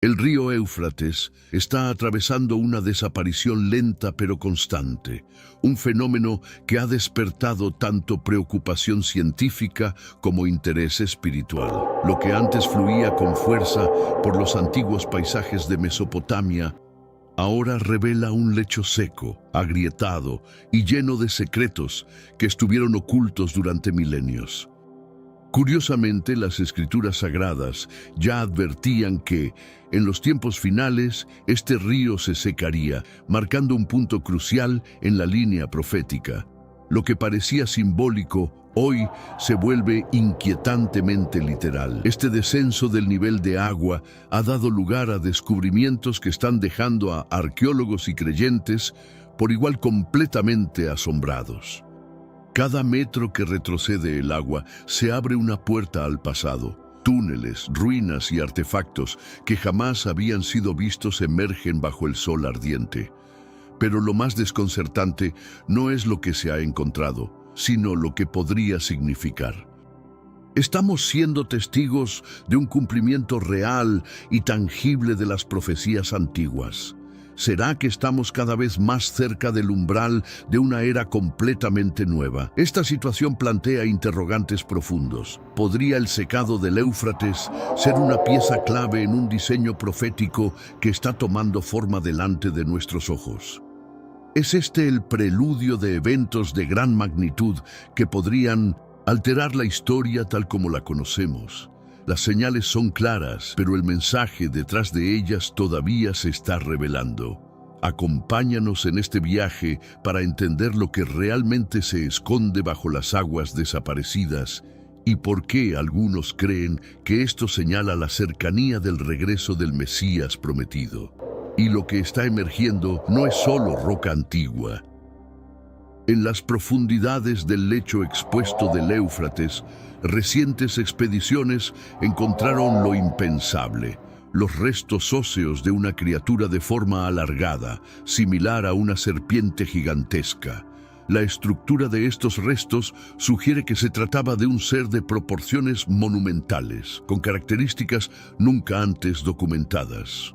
El río Éufrates está atravesando una desaparición lenta pero constante, un fenómeno que ha despertado tanto preocupación científica como interés espiritual. Lo que antes fluía con fuerza por los antiguos paisajes de Mesopotamia, ahora revela un lecho seco, agrietado y lleno de secretos que estuvieron ocultos durante milenios. Curiosamente, las escrituras sagradas ya advertían que, en los tiempos finales, este río se secaría, marcando un punto crucial en la línea profética. Lo que parecía simbólico, hoy se vuelve inquietantemente literal. Este descenso del nivel de agua ha dado lugar a descubrimientos que están dejando a arqueólogos y creyentes por igual completamente asombrados. Cada metro que retrocede el agua se abre una puerta al pasado. Túneles, ruinas y artefactos que jamás habían sido vistos emergen bajo el sol ardiente. Pero lo más desconcertante no es lo que se ha encontrado, sino lo que podría significar. Estamos siendo testigos de un cumplimiento real y tangible de las profecías antiguas. ¿Será que estamos cada vez más cerca del umbral de una era completamente nueva? Esta situación plantea interrogantes profundos. ¿Podría el secado del Éufrates ser una pieza clave en un diseño profético que está tomando forma delante de nuestros ojos? ¿Es este el preludio de eventos de gran magnitud que podrían alterar la historia tal como la conocemos? Las señales son claras, pero el mensaje detrás de ellas todavía se está revelando. Acompáñanos en este viaje para entender lo que realmente se esconde bajo las aguas desaparecidas y por qué algunos creen que esto señala la cercanía del regreso del Mesías prometido. Y lo que está emergiendo no es solo roca antigua. En las profundidades del lecho expuesto del Éufrates, recientes expediciones encontraron lo impensable: los restos óseos de una criatura de forma alargada, similar a una serpiente gigantesca. La estructura de estos restos sugiere que se trataba de un ser de proporciones monumentales, con características nunca antes documentadas.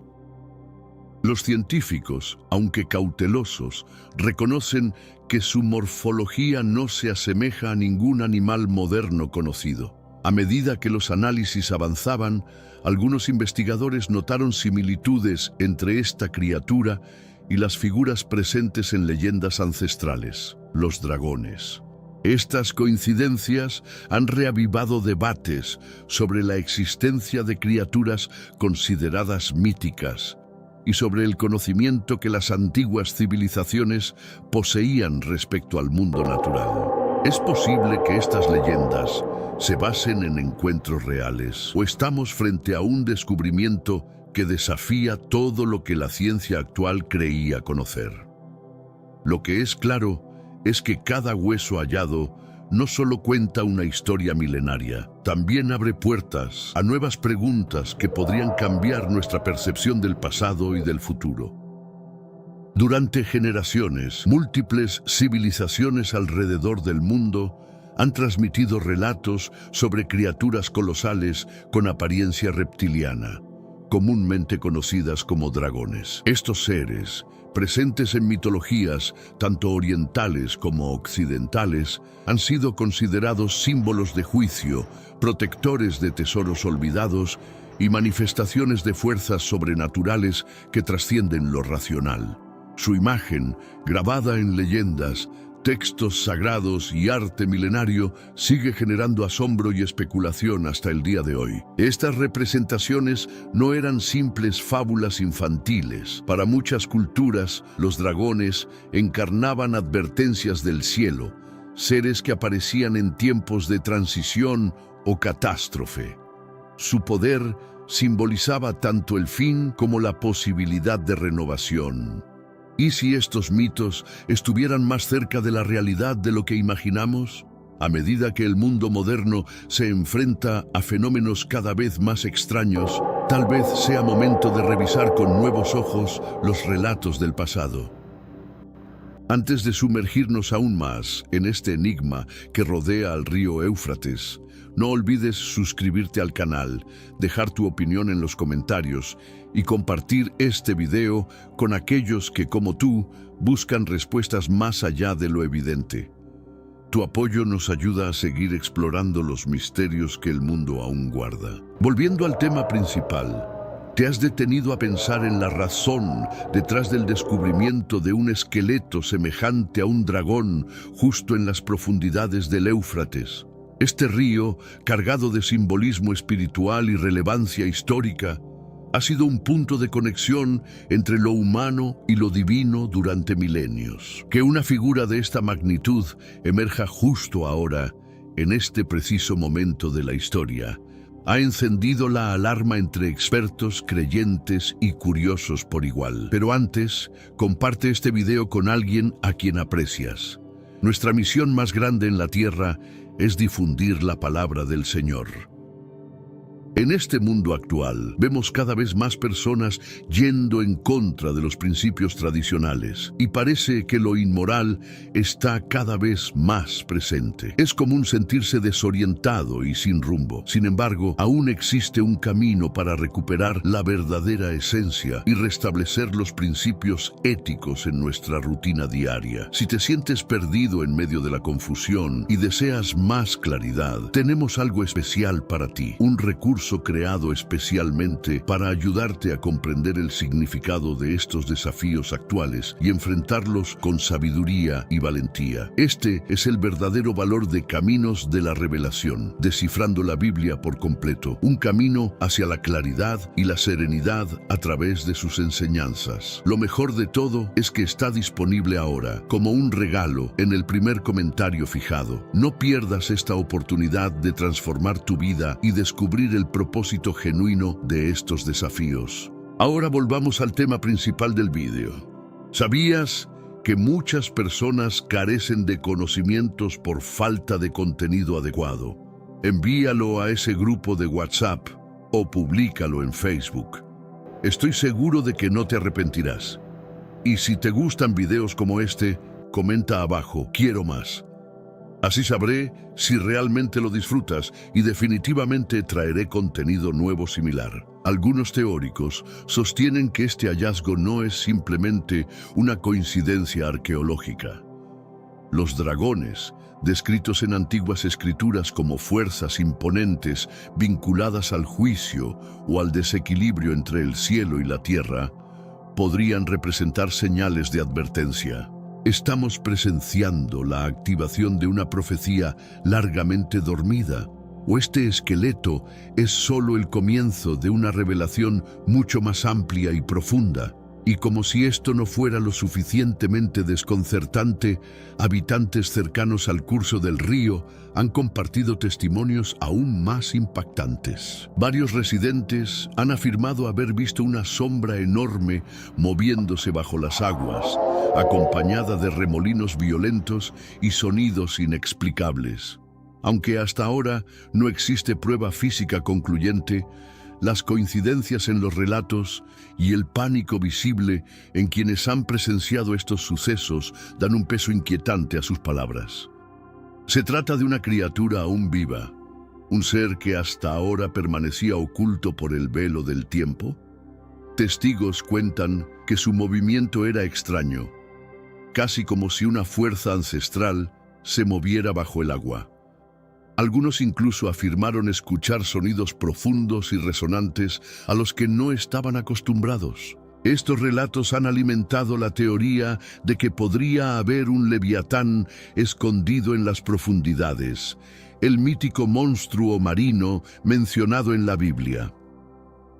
Los científicos, aunque cautelosos, reconocen que su morfología no se asemeja a ningún animal moderno conocido. A medida que los análisis avanzaban, algunos investigadores notaron similitudes entre esta criatura y las figuras presentes en leyendas ancestrales, los dragones. Estas coincidencias han reavivado debates sobre la existencia de criaturas consideradas míticas y sobre el conocimiento que las antiguas civilizaciones poseían respecto al mundo natural. ¿Es posible que estas leyendas se basen en encuentros reales, o estamos frente a un descubrimiento que desafía todo lo que la ciencia actual creía conocer? Lo que es claro es que cada hueso hallado no solo cuenta una historia milenaria, también abre puertas a nuevas preguntas que podrían cambiar nuestra percepción del pasado y del futuro. Durante generaciones, múltiples civilizaciones alrededor del mundo han transmitido relatos sobre criaturas colosales con apariencia reptiliana, comúnmente conocidas como dragones. Estos seres, presentes en mitologías tanto orientales como occidentales, han sido considerados símbolos de juicio, protectores de tesoros olvidados y manifestaciones de fuerzas sobrenaturales que trascienden lo racional. Su imagen, grabada en leyendas, textos sagrados y arte milenario, sigue generando asombro y especulación hasta el día de hoy. Estas representaciones no eran simples fábulas infantiles. Para muchas culturas, los dragones encarnaban advertencias del cielo, seres que aparecían en tiempos de transición o catástrofe. Su poder simbolizaba tanto el fin como la posibilidad de renovación. ¿Y si estos mitos estuvieran más cerca de la realidad de lo que imaginamos? A medida que el mundo moderno se enfrenta a fenómenos cada vez más extraños, tal vez sea momento de revisar con nuevos ojos los relatos del pasado. Antes de sumergirnos aún más en este enigma que rodea al río Éufrates, no olvides suscribirte al canal, dejar tu opinión en los comentarios y compartir este video con aquellos que, como tú, buscan respuestas más allá de lo evidente. Tu apoyo nos ayuda a seguir explorando los misterios que el mundo aún guarda. Volviendo al tema principal, ¿te has detenido a pensar en la razón detrás del descubrimiento de un esqueleto semejante a un dragón justo en las profundidades del Éufrates? Este río, cargado de simbolismo espiritual y relevancia histórica, ha sido un punto de conexión entre lo humano y lo divino durante milenios. Que una figura de esta magnitud emerja justo ahora, en este preciso momento de la historia, ha encendido la alarma entre expertos, creyentes y curiosos por igual. Pero antes, comparte este video con alguien a quien aprecias. Nuestra misión más grande en la tierra es difundir la palabra del Señor. En este mundo actual, vemos cada vez más personas yendo en contra de los principios tradicionales y parece que lo inmoral está cada vez más presente. Es común sentirse desorientado y sin rumbo. Sin embargo, aún existe un camino para recuperar la verdadera esencia y restablecer los principios éticos en nuestra rutina diaria. Si te sientes perdido en medio de la confusión y deseas más claridad, tenemos algo especial para ti, un recurso creado especialmente para ayudarte a comprender el significado de estos desafíos actuales y enfrentarlos con sabiduría y valentía. Este es el verdadero valor de Caminos de la Revelación, descifrando la Biblia por completo, un camino hacia la claridad y la serenidad a través de sus enseñanzas. Lo mejor de todo es que está disponible ahora, como un regalo, en el primer comentario fijado. No pierdas esta oportunidad de transformar tu vida y descubrir el propósito genuino de estos desafíos. Ahora volvamos al tema principal del vídeo. ¿Sabías que muchas personas carecen de conocimientos por falta de contenido adecuado? Envíalo a ese grupo de WhatsApp o públicalo en Facebook. Estoy seguro de que no te arrepentirás. Y si te gustan videos como este, comenta abajo, quiero más. Así sabré si realmente lo disfrutas y definitivamente traeré contenido nuevo similar. Algunos teóricos sostienen que este hallazgo no es simplemente una coincidencia arqueológica. Los dragones, descritos en antiguas escrituras como fuerzas imponentes vinculadas al juicio o al desequilibrio entre el cielo y la tierra, podrían representar señales de advertencia. Estamos presenciando la activación de una profecía largamente dormida, o este esqueleto es solo el comienzo de una revelación mucho más amplia y profunda. Y como si esto no fuera lo suficientemente desconcertante, habitantes cercanos al curso del río han compartido testimonios aún más impactantes. Varios residentes han afirmado haber visto una sombra enorme moviéndose bajo las aguas, acompañada de remolinos violentos y sonidos inexplicables. Aunque hasta ahora no existe prueba física concluyente, las coincidencias en los relatos y el pánico visible en quienes han presenciado estos sucesos dan un peso inquietante a sus palabras. Se trata de una criatura aún viva, un ser que hasta ahora permanecía oculto por el velo del tiempo. Testigos cuentan que su movimiento era extraño, casi como si una fuerza ancestral se moviera bajo el agua. Algunos incluso afirmaron escuchar sonidos profundos y resonantes a los que no estaban acostumbrados. Estos relatos han alimentado la teoría de que podría haber un leviatán escondido en las profundidades, el mítico monstruo marino mencionado en la Biblia.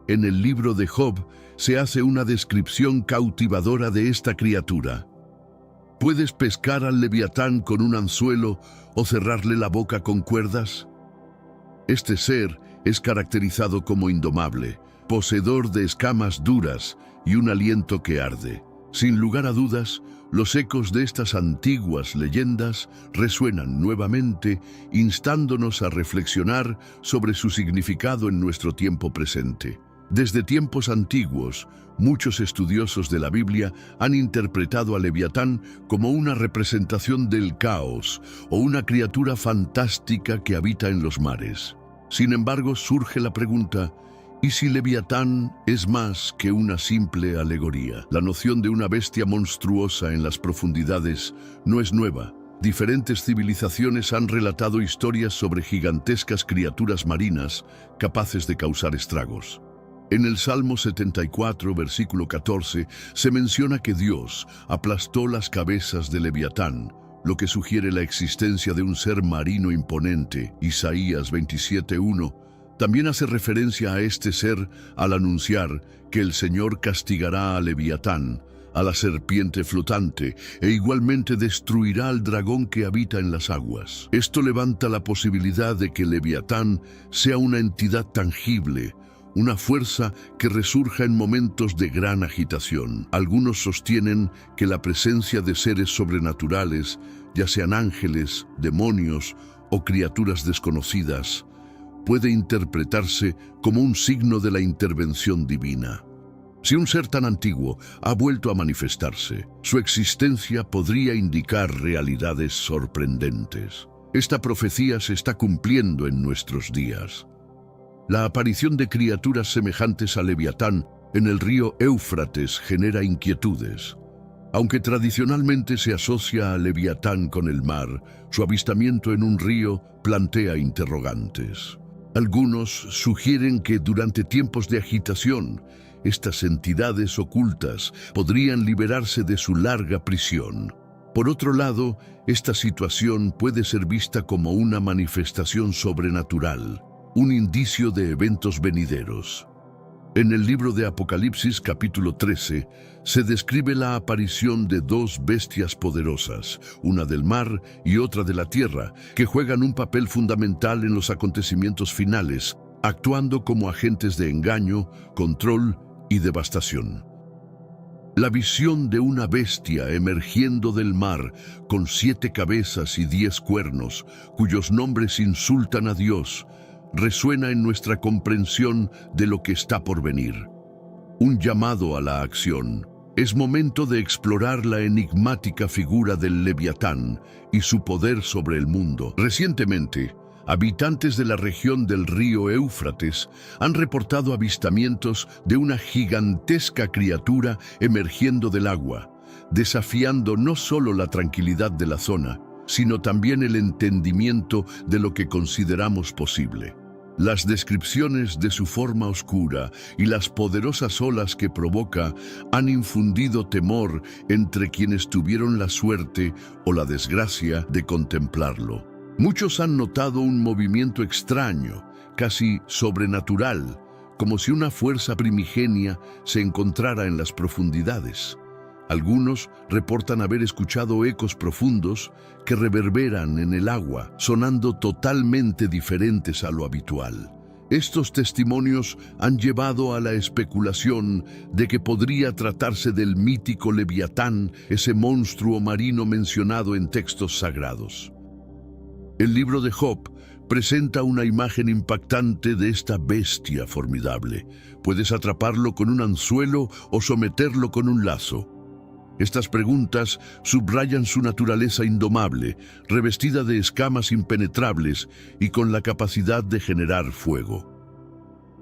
En el libro de Job se hace una descripción cautivadora de esta criatura. ¿Puedes pescar al leviatán con un anzuelo o cerrarle la boca con cuerdas? Este ser es caracterizado como indomable, poseedor de escamas duras y un aliento que arde. Sin lugar a dudas, los ecos de estas antiguas leyendas resuenan nuevamente, instándonos a reflexionar sobre su significado en nuestro tiempo presente. Desde tiempos antiguos, muchos estudiosos de la Biblia han interpretado a Leviatán como una representación del caos o una criatura fantástica que habita en los mares. Sin embargo, surge la pregunta, ¿Y si Leviatán es más que una simple alegoría? La noción de una bestia monstruosa en las profundidades no es nueva. Diferentes civilizaciones han relatado historias sobre gigantescas criaturas marinas capaces de causar estragos. En el Salmo 74, versículo 14, se menciona que Dios aplastó las cabezas de Leviatán, lo que sugiere la existencia de un ser marino imponente. Isaías 27:1 también hace referencia a este ser al anunciar que el Señor castigará a Leviatán, a la serpiente flotante, e igualmente destruirá al dragón que habita en las aguas. Esto levanta la posibilidad de que Leviatán sea una entidad tangible, una fuerza que resurja en momentos de gran agitación. Algunos sostienen que la presencia de seres sobrenaturales, ya sean ángeles, demonios o criaturas desconocidas, puede interpretarse como un signo de la intervención divina. Si un ser tan antiguo ha vuelto a manifestarse, su existencia podría indicar realidades sorprendentes. Esta profecía se está cumpliendo en nuestros días. La aparición de criaturas semejantes a Leviatán en el río Éufrates genera inquietudes. Aunque tradicionalmente se asocia a Leviatán con el mar, su avistamiento en un río plantea interrogantes. Algunos sugieren que durante tiempos de agitación, estas entidades ocultas podrían liberarse de su larga prisión. Por otro lado, esta situación puede ser vista como una manifestación sobrenatural, un indicio de eventos venideros. En el libro de Apocalipsis capítulo 13 se describe la aparición de dos bestias poderosas, una del mar y otra de la tierra, que juegan un papel fundamental en los acontecimientos finales, actuando como agentes de engaño, control y devastación. La visión de una bestia emergiendo del mar con 7 cabezas y 10 cuernos, cuyos nombres insultan a Dios, resuena en nuestra comprensión de lo que está por venir. Un llamado a la acción. Es momento de explorar la enigmática figura del Leviatán y su poder sobre el mundo. Recientemente, habitantes de la región del río Éufrates han reportado avistamientos de una gigantesca criatura emergiendo del agua, desafiando no solo la tranquilidad de la zona, sino también el entendimiento de lo que consideramos posible. Las descripciones de su forma oscura y las poderosas olas que provoca han infundido temor entre quienes tuvieron la suerte o la desgracia de contemplarlo. Muchos han notado un movimiento extraño, casi sobrenatural, como si una fuerza primigenia se encontrara en las profundidades. Algunos reportan haber escuchado ecos profundos que reverberan en el agua, sonando totalmente diferentes a lo habitual. Estos testimonios han llevado a la especulación de que podría tratarse del mítico Leviatán, ese monstruo marino mencionado en textos sagrados. El libro de Job presenta una imagen impactante de esta bestia formidable. Puedes atraparlo con un anzuelo o someterlo con un lazo. Estas preguntas subrayan su naturaleza indomable, revestida de escamas impenetrables y con la capacidad de generar fuego.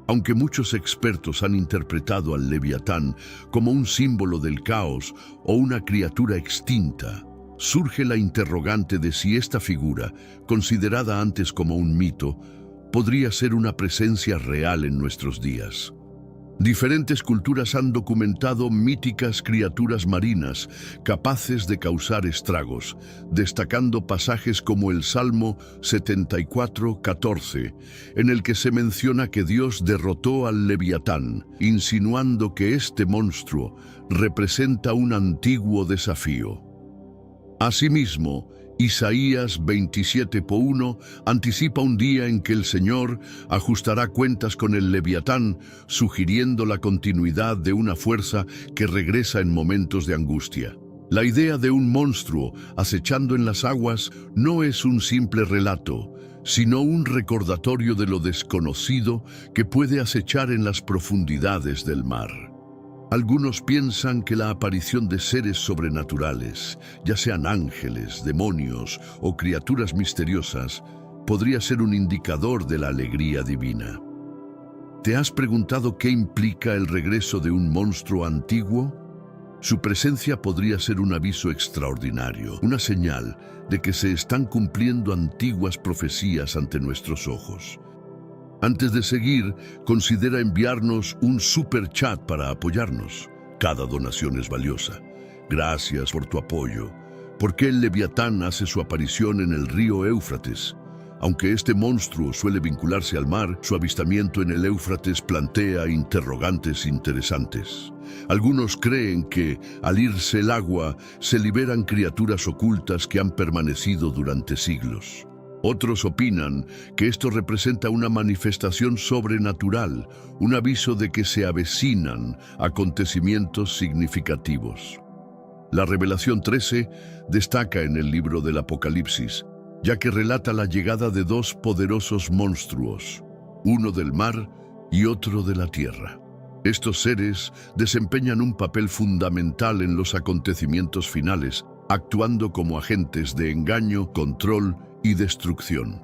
Aunque muchos expertos han interpretado al Leviatán como un símbolo del caos o una criatura extinta, surge la interrogante de si esta figura, considerada antes como un mito, podría ser una presencia real en nuestros días. Diferentes culturas han documentado míticas criaturas marinas capaces de causar estragos, destacando pasajes como el Salmo 74:14, en el que se menciona que Dios derrotó al Leviatán, insinuando que este monstruo representa un antiguo desafío. Asimismo, Isaías 27:1 anticipa un día en que el Señor ajustará cuentas con el Leviatán, sugiriendo la continuidad de una fuerza que regresa en momentos de angustia. La idea de un monstruo acechando en las aguas no es un simple relato, sino un recordatorio de lo desconocido que puede acechar en las profundidades del mar. Algunos piensan que la aparición de seres sobrenaturales, ya sean ángeles, demonios o criaturas misteriosas, podría ser un indicador de la alegría divina. ¿Te has preguntado qué implica el regreso de un monstruo antiguo? Su presencia podría ser un aviso extraordinario, una señal de que se están cumpliendo antiguas profecías ante nuestros ojos. Antes de seguir, considera enviarnos un super chat para apoyarnos. Cada donación es valiosa. Gracias por tu apoyo. ¿Por qué el Leviatán hace su aparición en el río Éufrates? Aunque este monstruo suele vincularse al mar, su avistamiento en el Éufrates plantea interrogantes interesantes. Algunos creen que, al irse el agua, se liberan criaturas ocultas que han permanecido durante siglos. Otros opinan que esto representa una manifestación sobrenatural, un aviso de que se avecinan acontecimientos significativos. La Revelación 13 destaca en el libro del Apocalipsis, ya que relata la llegada de dos poderosos monstruos, uno del mar y otro de la tierra. Estos seres desempeñan un papel fundamental en los acontecimientos finales, actuando como agentes de engaño, control y destrucción.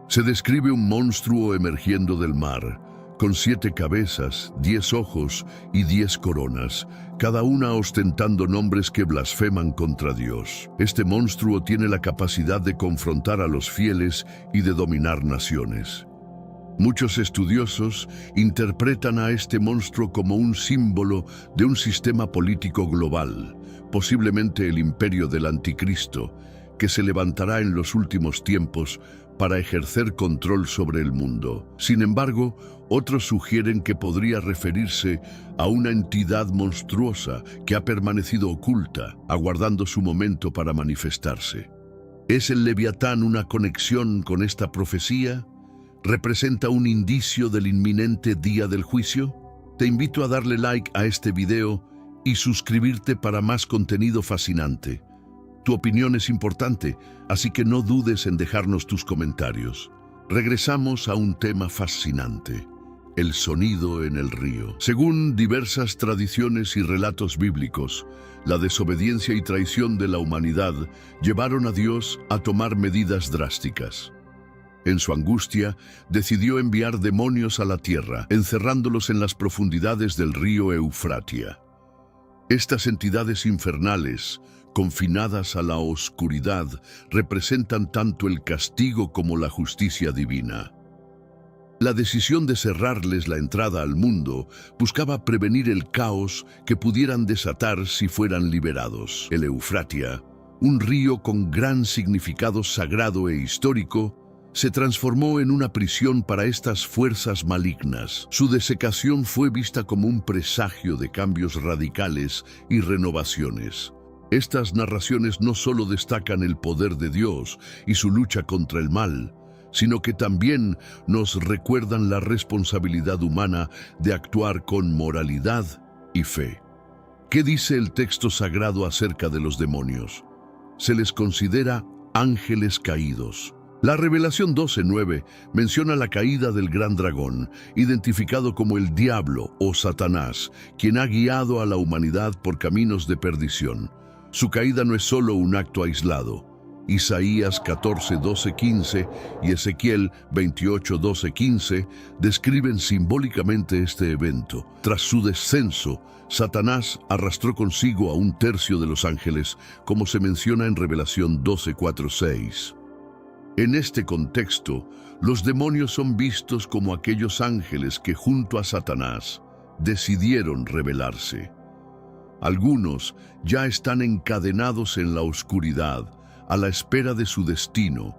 Se describe un monstruo emergiendo del mar, con 7 cabezas, 10 ojos y 10 coronas, cada una ostentando nombres que blasfeman contra Dios. Este monstruo tiene la capacidad de confrontar a los fieles y de dominar naciones. Muchos estudiosos interpretan a este monstruo como un símbolo de un sistema político global, posiblemente el imperio del Anticristo, que se levantará en los últimos tiempos para ejercer control sobre el mundo. Sin embargo, otros sugieren que podría referirse a una entidad monstruosa que ha permanecido oculta, aguardando su momento para manifestarse. ¿Es el Leviatán una conexión con esta profecía? ¿Representa un indicio del inminente día del juicio? Te invito a darle like a este video y suscribirte para más contenido fascinante. Tu opinión es importante, así que no dudes en dejarnos tus comentarios. Regresamos a un tema fascinante: el sonido en el río. Según diversas tradiciones y relatos bíblicos, la desobediencia y traición de la humanidad llevaron a Dios a tomar medidas drásticas. En su angustia, decidió enviar demonios a la tierra, encerrándolos en las profundidades del río Eufratia. Estas entidades infernales, confinadas a la oscuridad, representan tanto el castigo como la justicia divina. La decisión de cerrarles la entrada al mundo buscaba prevenir el caos que pudieran desatar si fueran liberados. El Eufratia, un río con gran significado sagrado e histórico, se transformó en una prisión para estas fuerzas malignas. Su desecación fue vista como un presagio de cambios radicales y renovaciones. Estas narraciones no solo destacan el poder de Dios y su lucha contra el mal, sino que también nos recuerdan la responsabilidad humana de actuar con moralidad y fe. ¿Qué dice el texto sagrado acerca de los demonios? Se les considera ángeles caídos. La Revelación 12:9 menciona la caída del gran dragón, identificado como el diablo o Satanás, quien ha guiado a la humanidad por caminos de perdición. Su caída no es solo un acto aislado. Isaías 14:12-15 y Ezequiel 28:12-15 describen simbólicamente este evento. Tras su descenso, Satanás arrastró consigo a un tercio de los ángeles, como se menciona en Revelación 12:4-6. En este contexto, los demonios son vistos como aquellos ángeles que junto a Satanás decidieron rebelarse. Algunos ya están encadenados en la oscuridad, a la espera de su destino,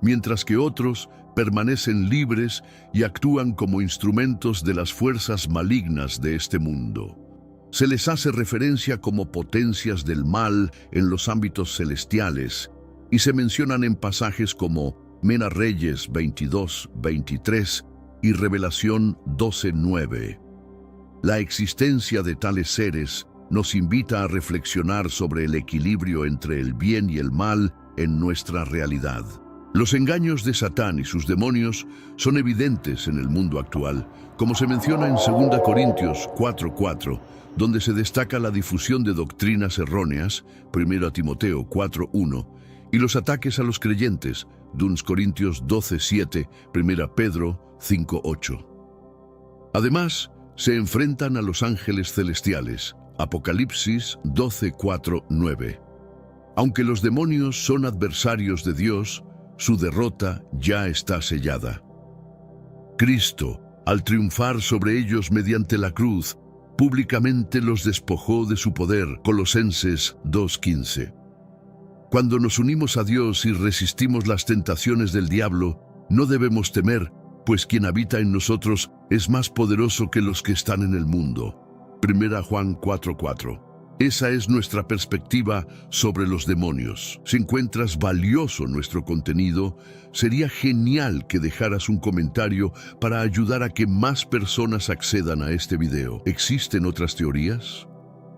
mientras que otros permanecen libres y actúan como instrumentos de las fuerzas malignas de este mundo. Se les hace referencia como potencias del mal en los ámbitos celestiales, y se mencionan en pasajes como Mena Reyes 22:23 y Revelación 12:9. La existencia de tales seres nos invita a reflexionar sobre el equilibrio entre el bien y el mal en nuestra realidad. Los engaños de Satán y sus demonios son evidentes en el mundo actual, como se menciona en 2 Corintios 4:4, donde se destaca la difusión de doctrinas erróneas, 1 Timoteo 4:1, y los ataques a los creyentes, 2 Corintios 12:7, 1 Pedro 5:8. Además, se enfrentan a los ángeles celestiales. Apocalipsis 12, 4, 9. Aunque los demonios son adversarios de Dios, su derrota ya está sellada. Cristo, al triunfar sobre ellos mediante la cruz, públicamente los despojó de su poder. Colosenses 2:15. Cuando nos unimos a Dios y resistimos las tentaciones del diablo, no debemos temer, pues quien habita en nosotros es más poderoso que los que están en el mundo. 1 Juan 4:4. Esa es nuestra perspectiva sobre los demonios. Si encuentras valioso nuestro contenido, sería genial que dejaras un comentario para ayudar a que más personas accedan a este video. ¿Existen otras teorías?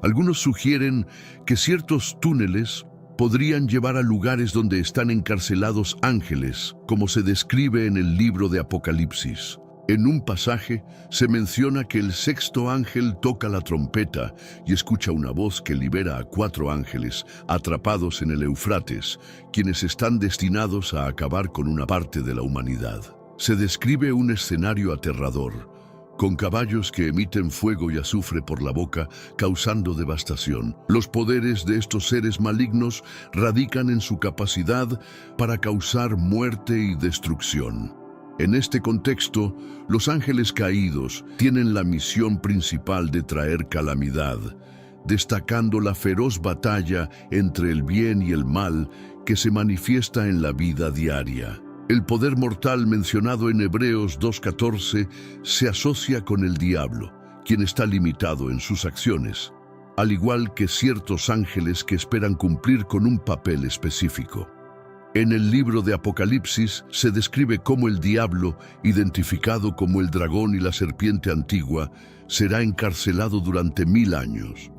Algunos sugieren que ciertos túneles podrían llevar a lugares donde están encarcelados ángeles, como se describe en el libro de Apocalipsis. En un pasaje se menciona que el sexto ángel toca la trompeta y escucha una voz que libera a 4 ángeles atrapados en el Éufrates, quienes están destinados a acabar con una parte de la humanidad. Se describe un escenario aterrador, con caballos que emiten fuego y azufre por la boca, causando devastación. Los poderes de estos seres malignos radican en su capacidad para causar muerte y destrucción. En este contexto, los ángeles caídos tienen la misión principal de traer calamidad, destacando la feroz batalla entre el bien y el mal que se manifiesta en la vida diaria. El poder mortal mencionado en Hebreos 2:14 se asocia con el diablo, quien está limitado en sus acciones, al igual que ciertos ángeles que esperan cumplir con un papel específico. En el libro de Apocalipsis se describe cómo el diablo, identificado como el dragón y la serpiente antigua, será encarcelado durante 1000 años.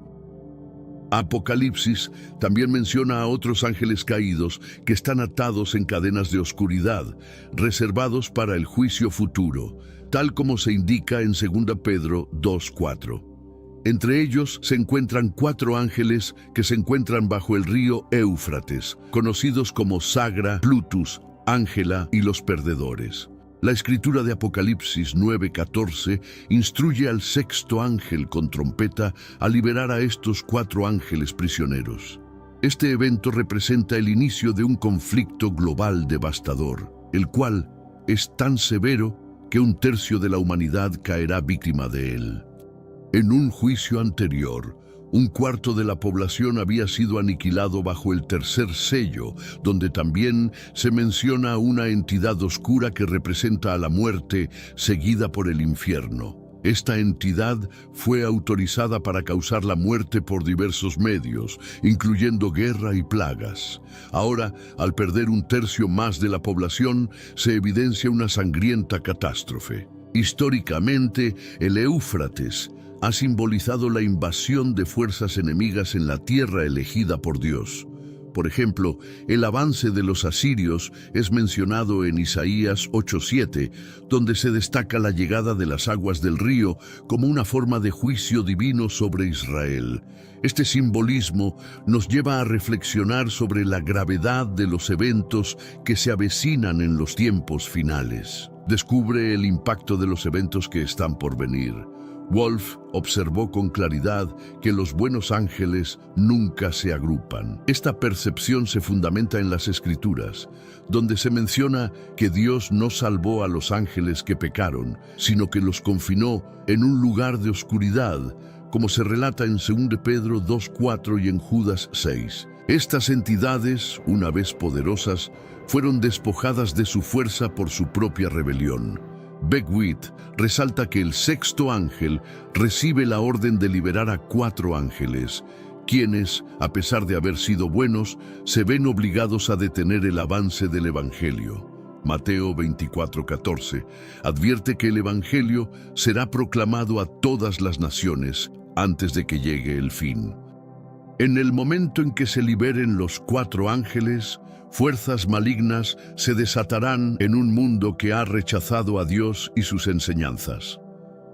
Apocalipsis también menciona a otros ángeles caídos que están atados en cadenas de oscuridad, reservados para el juicio futuro, tal como se indica en 2 Pedro 2:4. Entre ellos se encuentran 4 ángeles que se encuentran bajo el río Éufrates, conocidos como Sagra, Plutus, Ángela y los perdedores. La escritura de Apocalipsis 9:14 instruye al sexto ángel con trompeta a liberar a estos 4 ángeles prisioneros. Este evento representa el inicio de un conflicto global devastador, el cual es tan severo que 1/3 de la humanidad caerá víctima de él. En un juicio anterior, 1/4 de la población había sido aniquilado bajo el tercer sello, donde también se menciona a una entidad oscura que representa a la muerte, seguida por el infierno. Esta entidad fue autorizada para causar la muerte por diversos medios, incluyendo guerra y plagas. Ahora, al perder 1/3 más de la población, se evidencia una sangrienta catástrofe. Históricamente, el Éufrates ha simbolizado la invasión de fuerzas enemigas en la tierra elegida por Dios. Por ejemplo, el avance de los asirios es mencionado en Isaías 8:7, donde se destaca la llegada de las aguas del río como una forma de juicio divino sobre Israel. Este simbolismo nos lleva a reflexionar sobre la gravedad de los eventos que se avecinan en los tiempos finales. Descubre el impacto de los eventos que están por venir. Wolf observó con claridad que los buenos ángeles nunca se agrupan. Esta percepción se fundamenta en las Escrituras, donde se menciona que Dios no salvó a los ángeles que pecaron, sino que los confinó en un lugar de oscuridad, como se relata en 2 Pedro 2:4 y en Judas 6. Estas entidades, una vez poderosas, fueron despojadas de su fuerza por su propia rebelión. Beckwith resalta que el sexto ángel recibe la orden de liberar a 4 ángeles, quienes, a pesar de haber sido buenos, se ven obligados a detener el avance del Evangelio. Mateo 24:14 advierte que el Evangelio será proclamado a todas las naciones antes de que llegue el fin. En el momento en que se liberen los 4 ángeles, fuerzas malignas se desatarán en un mundo que ha rechazado a Dios y sus enseñanzas.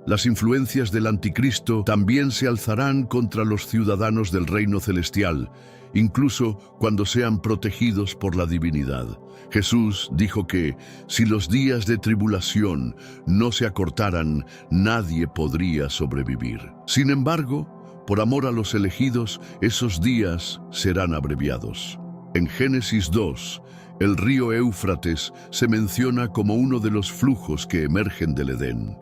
Las influencias del anticristo también se alzarán contra los ciudadanos del reino celestial, incluso cuando sean protegidos por la divinidad. Jesús dijo que si los días de tribulación no se acortaran, nadie podría sobrevivir. Sin embargo, por amor a los elegidos, esos días serán abreviados. En Génesis 2, el río Éufrates se menciona como uno de los flujos que emergen del Edén.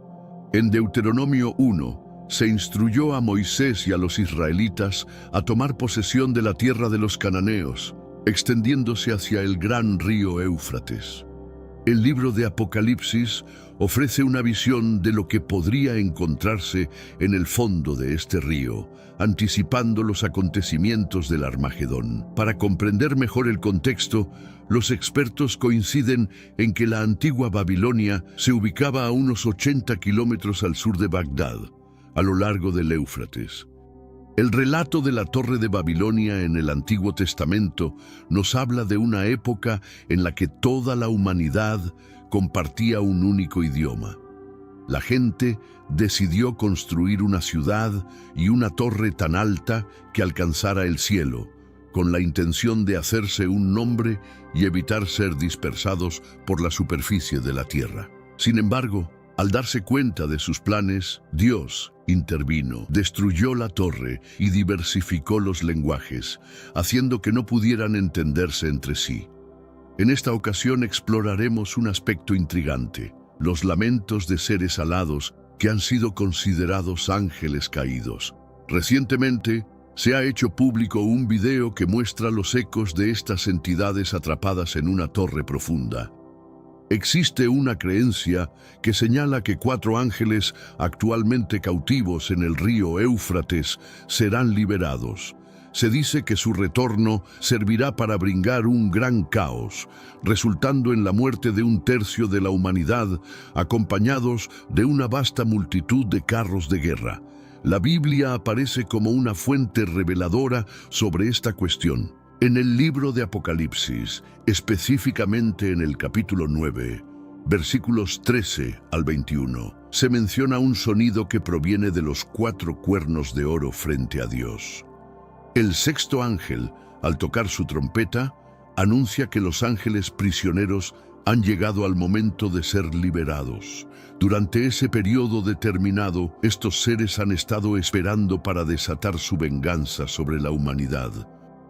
En Deuteronomio 1, se instruyó a Moisés y a los israelitas a tomar posesión de la tierra de los cananeos, extendiéndose hacia el gran río Éufrates. El libro de Apocalipsis ofrece una visión de lo que podría encontrarse en el fondo de este río, anticipando los acontecimientos del Armagedón. Para comprender mejor el contexto, los expertos coinciden en que la antigua Babilonia se ubicaba a unos 80 kilómetros al sur de Bagdad, a lo largo del Éufrates. El relato de la Torre de Babilonia en el Antiguo Testamento nos habla de una época en la que toda la humanidad compartía un único idioma. La gente decidió construir una ciudad y una torre tan alta que alcanzara el cielo, con la intención de hacerse un nombre y evitar ser dispersados por la superficie de la tierra. Sin embargo, al darse cuenta de sus planes, Dios intervino, destruyó la torre y diversificó los lenguajes, haciendo que no pudieran entenderse entre sí. En esta ocasión exploraremos un aspecto intrigante: los lamentos de seres alados que han sido considerados ángeles caídos. Recientemente, se ha hecho público un video que muestra los ecos de estas entidades atrapadas en una torre profunda. Existe una creencia que señala que 4 ángeles actualmente cautivos en el río Éufrates serán liberados. Se dice que su retorno servirá para brincar un gran caos, resultando en la muerte de 1/3 de la humanidad, acompañados de una vasta multitud de carros de guerra. La Biblia aparece como una fuente reveladora sobre esta cuestión. En el libro de Apocalipsis, específicamente en el capítulo 9, versículos 13 al 21, se menciona un sonido que proviene de los 4 cuernos de oro frente a Dios. El 6º ángel, al tocar su trompeta, anuncia que los ángeles prisioneros han llegado al momento de ser liberados. Durante ese periodo determinado, estos seres han estado esperando para desatar su venganza sobre la humanidad.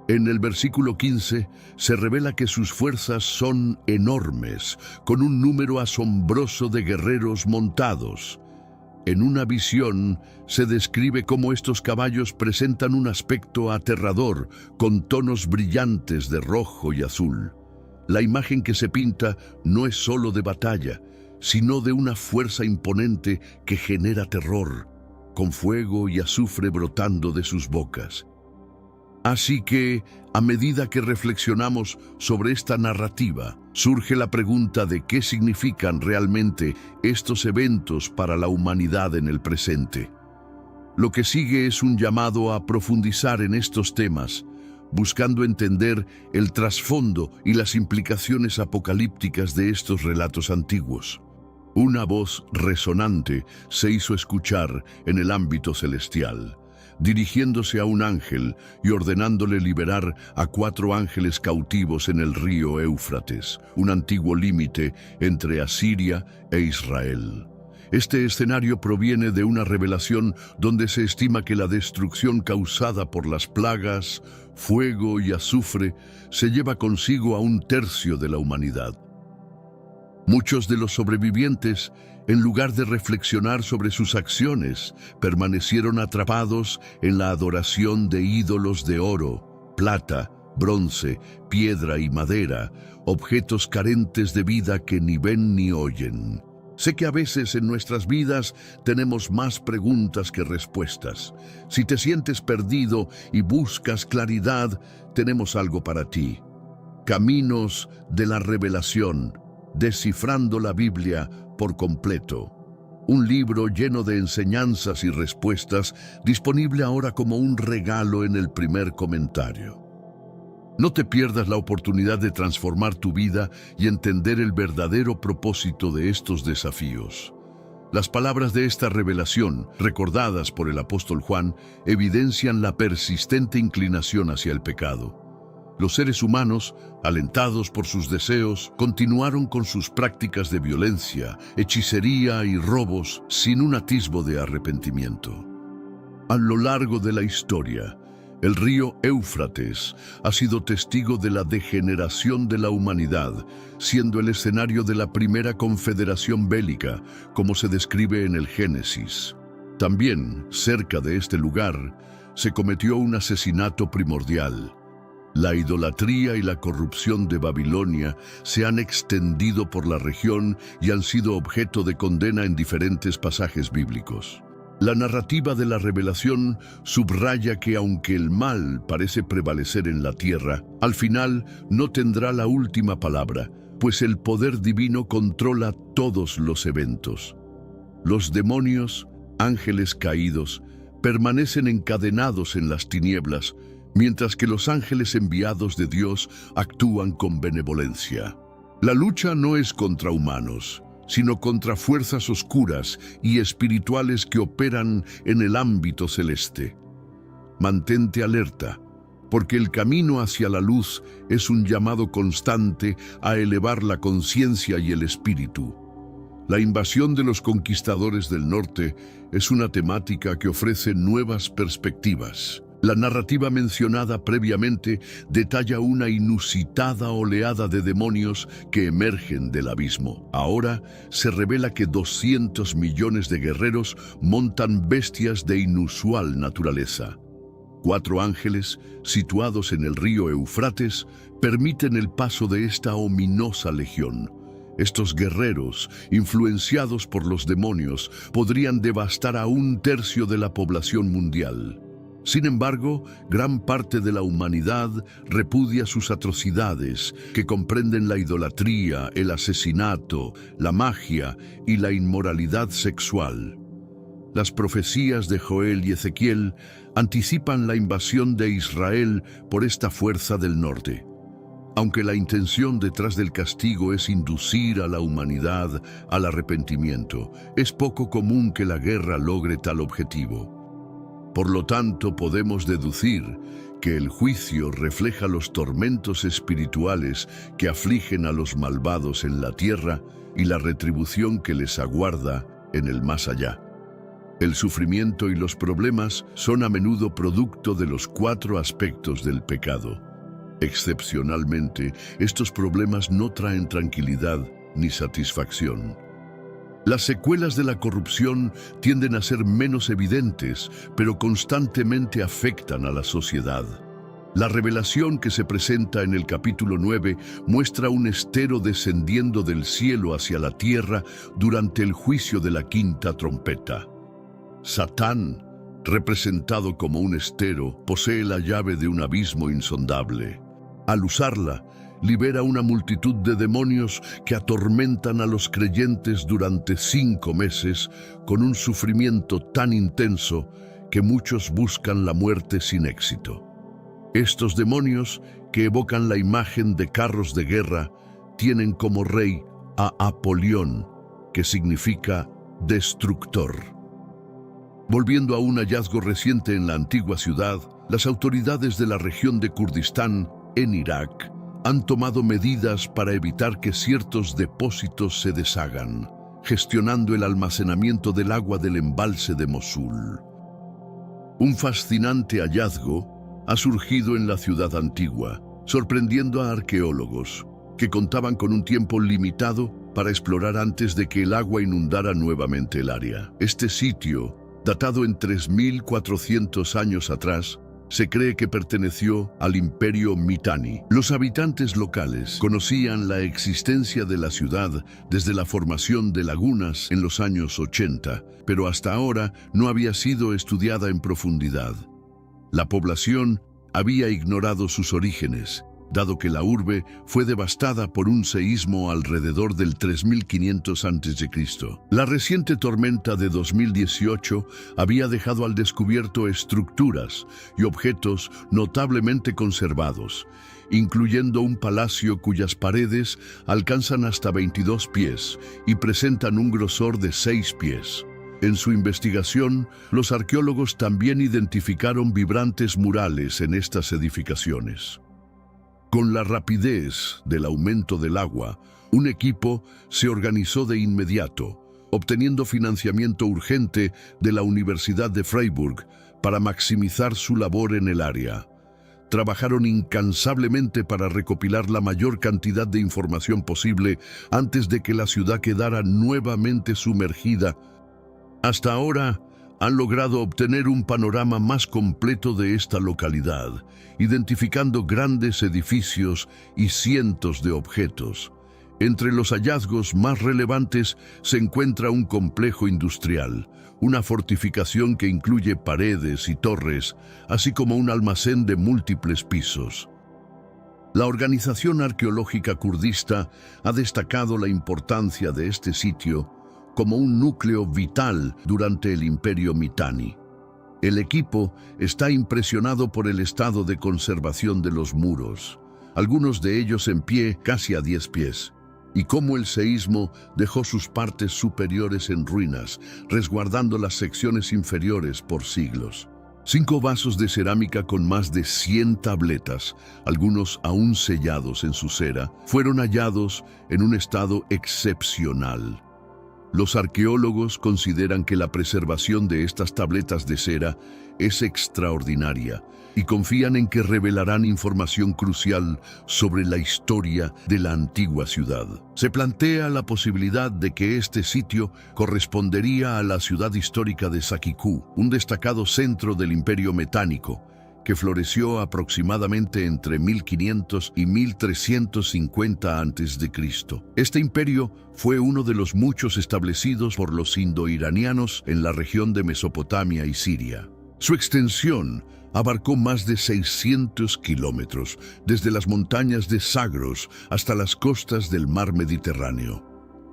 En el versículo 15 se revela que sus fuerzas son enormes, con un número asombroso de guerreros montados. En una visión se describe cómo estos caballos presentan un aspecto aterrador, con tonos brillantes de rojo y azul. La imagen que se pinta no es solo de batalla, sino de una fuerza imponente que genera terror, con fuego y azufre brotando de sus bocas. Así que, a medida que reflexionamos sobre esta narrativa, surge la pregunta de qué significan realmente estos eventos para la humanidad en el presente. Lo que sigue es un llamado a profundizar en estos temas, buscando entender el trasfondo y las implicaciones apocalípticas de estos relatos antiguos. Una voz resonante se hizo escuchar en el ámbito celestial, dirigiéndose a un ángel y ordenándole liberar a 4 ángeles cautivos en el río Éufrates, un antiguo límite entre Asiria e Israel. Este escenario proviene de una revelación donde se estima que la destrucción causada por las plagas, fuego y azufre se lleva consigo a 1/3 de la humanidad. Muchos de los sobrevivientes, en lugar de reflexionar sobre sus acciones, permanecieron atrapados en la adoración de ídolos de oro, plata, bronce, piedra y madera, objetos carentes de vida que ni ven ni oyen. Sé que a veces en nuestras vidas tenemos más preguntas que respuestas. Si te sientes perdido y buscas claridad, tenemos algo para ti. Caminos de la Revelación, descifrando la Biblia por completo. Un libro lleno de enseñanzas y respuestas, disponible ahora como un regalo en el primer comentario. No te pierdas la oportunidad de transformar tu vida y entender el verdadero propósito de estos desafíos. Las palabras de esta revelación, recordadas por el apóstol Juan, evidencian la persistente inclinación hacia el pecado. Los seres humanos, alentados por sus deseos, continuaron con sus prácticas de violencia, hechicería y robos sin un atisbo de arrepentimiento. A lo largo de la historia, el río Éufrates ha sido testigo de la degeneración de la humanidad, siendo el escenario de la primera confederación bélica, como se describe en el Génesis. También, cerca de este lugar, se cometió un asesinato primordial. La idolatría y la corrupción de Babilonia se han extendido por la región y han sido objeto de condena en diferentes pasajes bíblicos. La narrativa de la revelación subraya que aunque el mal parece prevalecer en la tierra, al final no tendrá la última palabra, pues el poder divino controla todos los eventos. Los demonios, ángeles caídos, permanecen encadenados en las tinieblas, mientras que los ángeles enviados de Dios actúan con benevolencia. La lucha no es contra humanos, sino contra fuerzas oscuras y espirituales que operan en el ámbito celeste. Mantente alerta, porque el camino hacia la luz es un llamado constante a elevar la conciencia y el espíritu. La invasión de los conquistadores del norte es una temática que ofrece nuevas perspectivas. La narrativa mencionada previamente detalla una inusitada oleada de demonios que emergen del abismo. Ahora se revela que 200 millones de guerreros montan bestias de inusual naturaleza. 4 ángeles, situados en el río Éufrates, permiten el paso de esta ominosa legión. Estos guerreros, influenciados por los demonios, podrían devastar a 1/3 de la población mundial. Sin embargo, gran parte de la humanidad repudia sus atrocidades, que comprenden la idolatría, el asesinato, la magia y la inmoralidad sexual. Las profecías de Joel y Ezequiel anticipan la invasión de Israel por esta fuerza del norte. Aunque la intención detrás del castigo es inducir a la humanidad al arrepentimiento, es poco común que la guerra logre tal objetivo. Por lo tanto, podemos deducir que el juicio refleja los tormentos espirituales que afligen a los malvados en la tierra y la retribución que les aguarda en el más allá. El sufrimiento y los problemas son a menudo producto de los 4 aspectos del pecado. Excepcionalmente, estos problemas no traen tranquilidad ni satisfacción. Las secuelas de la corrupción tienden a ser menos evidentes, pero constantemente afectan a la sociedad. La revelación que se presenta en el capítulo 9 muestra un estero descendiendo del cielo hacia la tierra durante el juicio de la 5ª trompeta. Satán, representado como un estero, posee la llave de un abismo insondable. Al usarla, libera una multitud de demonios que atormentan a los creyentes durante 5 meses con un sufrimiento tan intenso que muchos buscan la muerte sin éxito. Estos demonios, que evocan la imagen de carros de guerra, tienen como rey a Apolión, que significa destructor. Volviendo a un hallazgo reciente en la antigua ciudad, las autoridades de la región de Kurdistán, en Irak, han tomado medidas para evitar que ciertos depósitos se deshagan, gestionando el almacenamiento del agua del embalse de Mosul. Un fascinante hallazgo ha surgido en la ciudad antigua, sorprendiendo a arqueólogos, que contaban con un tiempo limitado para explorar antes de que el agua inundara nuevamente el área. Este sitio, datado en 3400 años atrás, se cree que perteneció al Imperio Mitanni. Los habitantes locales conocían la existencia de la ciudad desde la formación de lagunas en los años 80, pero hasta ahora no había sido estudiada en profundidad. La población había ignorado sus orígenes, dado que la urbe fue devastada por un seísmo alrededor del 3500 a.C. La reciente tormenta de 2018 había dejado al descubierto estructuras y objetos notablemente conservados, incluyendo un palacio cuyas paredes alcanzan hasta 22 pies y presentan un grosor de 6 pies. En su investigación, los arqueólogos también identificaron vibrantes murales en estas edificaciones. Con la rapidez del aumento del agua, un equipo se organizó de inmediato, obteniendo financiamiento urgente de la Universidad de Freiburg para maximizar su labor en el área. Trabajaron incansablemente para recopilar la mayor cantidad de información posible antes de que la ciudad quedara nuevamente sumergida. Hasta ahora, han logrado obtener un panorama más completo de esta localidad, identificando grandes edificios y cientos de objetos. Entre los hallazgos más relevantes se encuentra un complejo industrial, una fortificación que incluye paredes y torres, así como un almacén de múltiples pisos. La organización arqueológica kurdista ha destacado la importancia de este sitio como un núcleo vital durante el Imperio Mitanni. El equipo está impresionado por el estado de conservación de los muros, algunos de ellos en pie casi a 10 pies, y cómo el seísmo dejó sus partes superiores en ruinas, resguardando las secciones inferiores por siglos. 5 vasos de cerámica con más de 100 tabletas, algunos aún sellados en su cera, fueron hallados en un estado excepcional. Los arqueólogos consideran que la preservación de estas tabletas de cera es extraordinaria y confían en que revelarán información crucial sobre la historia de la antigua ciudad. Se plantea la posibilidad de que este sitio correspondería a la ciudad histórica de Sakikú, un destacado centro del Imperio Metánico, que floreció aproximadamente entre 1500 y 1350 a.C. Este imperio fue uno de los muchos establecidos por los indo-iranianos en la región de Mesopotamia y Siria. Su extensión abarcó más de 600 kilómetros, desde las montañas de Zagros hasta las costas del mar Mediterráneo.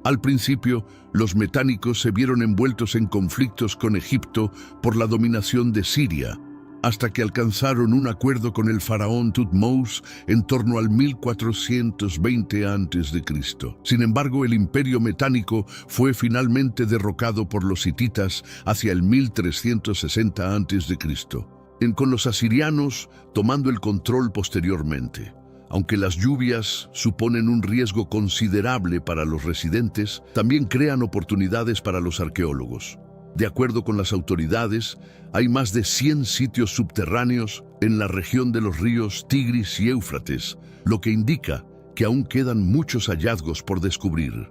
Al principio, los metánicos se vieron envueltos en conflictos con Egipto por la dominación de Siria, hasta que alcanzaron un acuerdo con el faraón Tutmos en torno al 1420 a.C. Sin embargo, el imperio metánico fue finalmente derrocado por los hititas hacia el 1360 a.C., con los asirianos tomando el control posteriormente. Aunque las lluvias suponen un riesgo considerable para los residentes, también crean oportunidades para los arqueólogos. De acuerdo con las autoridades, hay más de 100 sitios subterráneos en la región de los ríos Tigris y Éufrates, lo que indica que aún quedan muchos hallazgos por descubrir.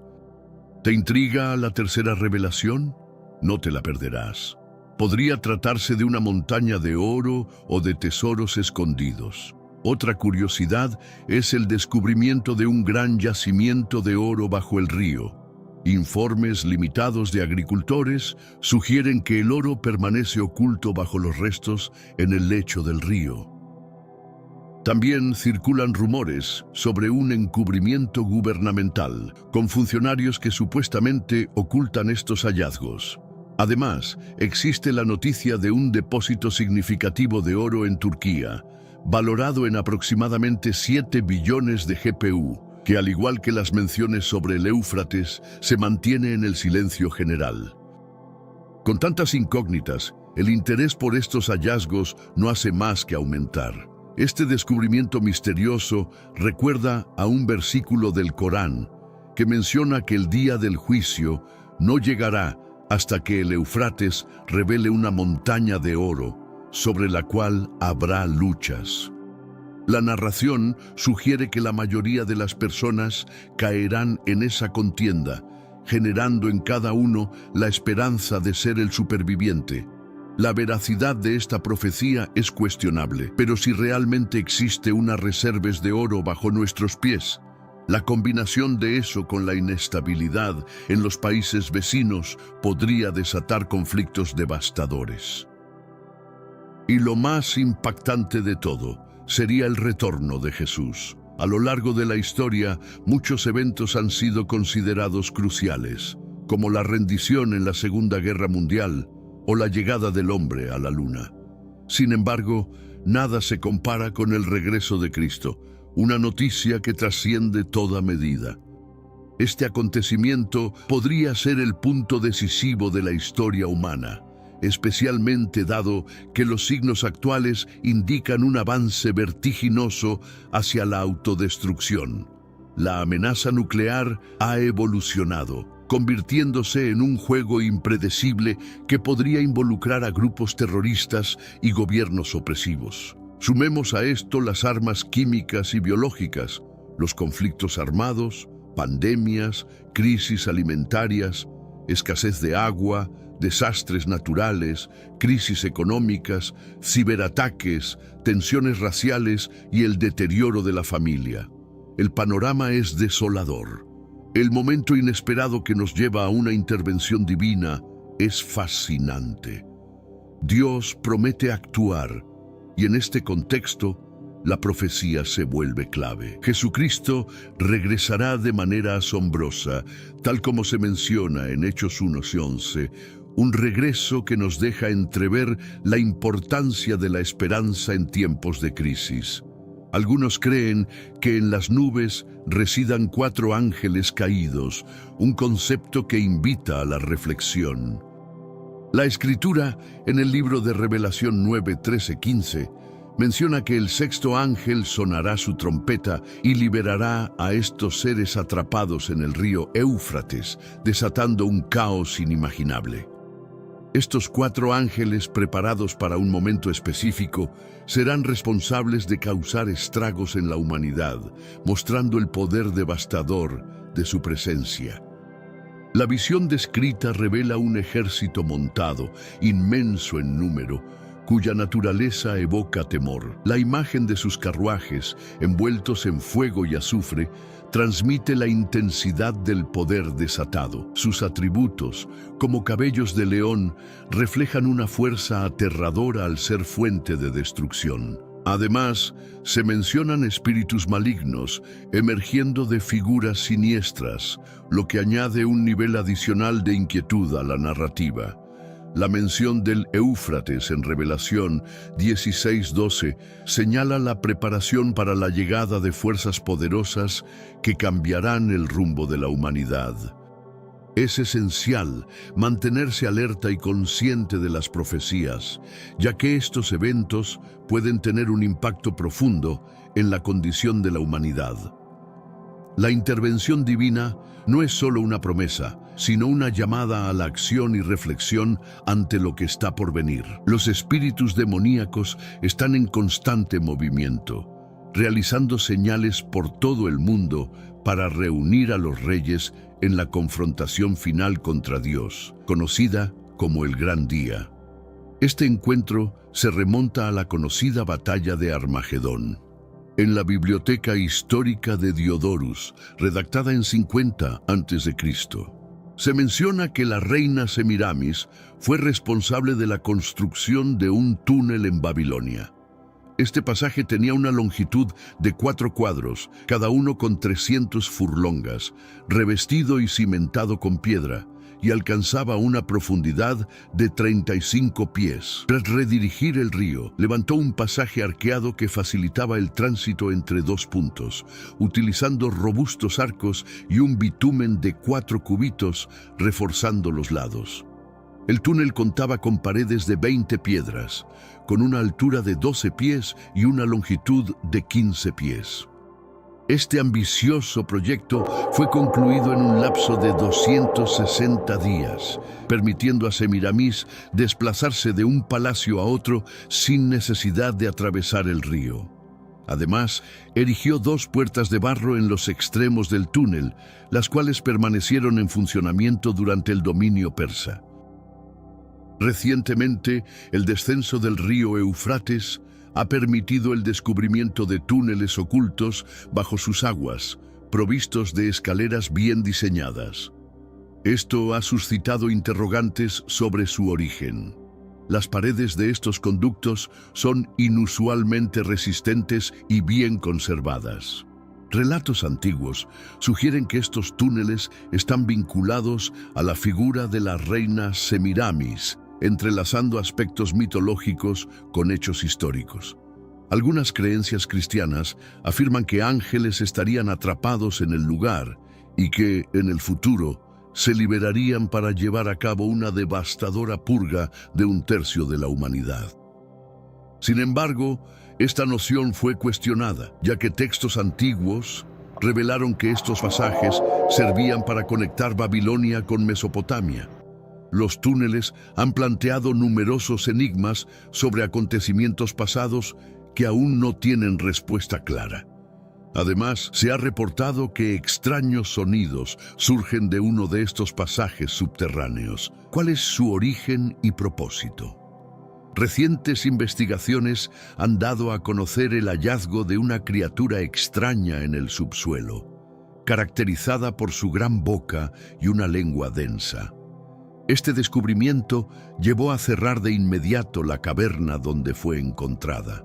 ¿Te intriga la tercera revelación? No te la perderás. Podría tratarse de una montaña de oro o de tesoros escondidos. Otra curiosidad es el descubrimiento de un gran yacimiento de oro bajo el río. Informes limitados de agricultores sugieren que el oro permanece oculto bajo los restos en el lecho del río. También circulan rumores sobre un encubrimiento gubernamental, con funcionarios que supuestamente ocultan estos hallazgos. Además, existe la noticia de un depósito significativo de oro en Turquía, valorado en aproximadamente 7 billones de GPU, que al igual que las menciones sobre el Éufrates, se mantiene en el silencio general. Con tantas incógnitas, el interés por estos hallazgos no hace más que aumentar. Este descubrimiento misterioso recuerda a un versículo del Corán que menciona que el día del juicio no llegará hasta que el Éufrates revele una montaña de oro sobre la cual habrá luchas. La narración sugiere que la mayoría de las personas caerán en esa contienda, generando en cada uno la esperanza de ser el superviviente. La veracidad de esta profecía es cuestionable, pero si realmente existe unas reservas de oro bajo nuestros pies, la combinación de eso con la inestabilidad en los países vecinos podría desatar conflictos devastadores. Y lo más impactante de todo sería el retorno de Jesús. A lo largo de la historia, muchos eventos han sido considerados cruciales, como la rendición en la Segunda Guerra Mundial o la llegada del hombre a la Luna. Sin embargo, nada se compara con el regreso de Cristo, una noticia que trasciende toda medida. Este acontecimiento podría ser el punto decisivo de la historia humana, especialmente dado que los signos actuales indican un avance vertiginoso hacia la autodestrucción. La amenaza nuclear ha evolucionado, convirtiéndose en un juego impredecible que podría involucrar a grupos terroristas y gobiernos opresivos. Sumemos a esto las armas químicas y biológicas, los conflictos armados, pandemias, crisis alimentarias, escasez de agua, desastres naturales, crisis económicas, ciberataques, tensiones raciales y el deterioro de la familia. El panorama es desolador. El momento inesperado que nos lleva a una intervención divina es fascinante. Dios promete actuar, y en este contexto, la profecía se vuelve clave. Jesucristo regresará de manera asombrosa, tal como se menciona en Hechos 1 y 11, un regreso que nos deja entrever la importancia de la esperanza en tiempos de crisis. Algunos creen que en las nubes residan 4 ángeles caídos, un concepto que invita a la reflexión. La Escritura, en el libro de Revelación 9, 13, 15, menciona que el 6º ángel sonará su trompeta y liberará a estos seres atrapados en el río Éufrates, desatando un caos inimaginable. Estos 4 ángeles, preparados para un momento específico, serán responsables de causar estragos en la humanidad, mostrando el poder devastador de su presencia. La visión descrita revela un ejército montado, inmenso en número, cuya naturaleza evoca temor. La imagen de sus carruajes, envueltos en fuego y azufre, transmite la intensidad del poder desatado. Sus atributos, como cabellos de león, reflejan una fuerza aterradora al ser fuente de destrucción. Además, se mencionan espíritus malignos emergiendo de figuras siniestras, lo que añade un nivel adicional de inquietud a la narrativa. La mención del Éufrates en Revelación 16:12 señala la preparación para la llegada de fuerzas poderosas que cambiarán el rumbo de la humanidad. Es esencial mantenerse alerta y consciente de las profecías, ya que estos eventos pueden tener un impacto profundo en la condición de la humanidad. La intervención divina no es solo una promesa, sino una llamada a la acción y reflexión ante lo que está por venir. Los espíritus demoníacos están en constante movimiento, realizando señales por todo el mundo para reunir a los reyes en la confrontación final contra Dios, conocida como el Gran Día. Este encuentro se remonta a la conocida batalla de Armagedón. En la Biblioteca Histórica de Diodorus, redactada en 50 a.C., se menciona que la reina Semiramis fue responsable de la construcción de un túnel en Babilonia. Este pasaje tenía una longitud de 4 cuadros, cada uno con 300 furlongas, revestido y cimentado con piedra, y alcanzaba una profundidad de 35 pies. Tras redirigir el río, levantó un pasaje arqueado que facilitaba el tránsito entre 2 puntos, utilizando robustos arcos y un bitumen de 4 cubitos, reforzando los lados. El túnel contaba con paredes de 20 piedras, con una altura de 12 pies y una longitud de 15 pies. Este ambicioso proyecto fue concluido en un lapso de 260 días, permitiendo a Semiramis desplazarse de un palacio a otro sin necesidad de atravesar el río. Además, erigió 2 puertas de barro en los extremos del túnel, las cuales permanecieron en funcionamiento durante el dominio persa. Recientemente, el descenso del río Éufrates ha permitido el descubrimiento de túneles ocultos bajo sus aguas, provistos de escaleras bien diseñadas. Esto ha suscitado interrogantes sobre su origen. Las paredes de estos conductos son inusualmente resistentes y bien conservadas. Relatos antiguos sugieren que estos túneles están vinculados a la figura de la reina Semiramis, entrelazando aspectos mitológicos con hechos históricos. Algunas creencias cristianas afirman que ángeles estarían atrapados en el lugar y que, en el futuro, se liberarían para llevar a cabo una devastadora purga de un tercio de la humanidad. Sin embargo, esta noción fue cuestionada, ya que textos antiguos revelaron que estos pasajes servían para conectar Babilonia con Mesopotamia. Los túneles han planteado numerosos enigmas sobre acontecimientos pasados que aún no tienen respuesta clara. Además, se ha reportado que extraños sonidos surgen de uno de estos pasajes subterráneos. ¿Cuál es su origen y propósito? Recientes investigaciones han dado a conocer el hallazgo de una criatura extraña en el subsuelo, caracterizada por su gran boca y una lengua densa. Este descubrimiento llevó a cerrar de inmediato la caverna donde fue encontrada.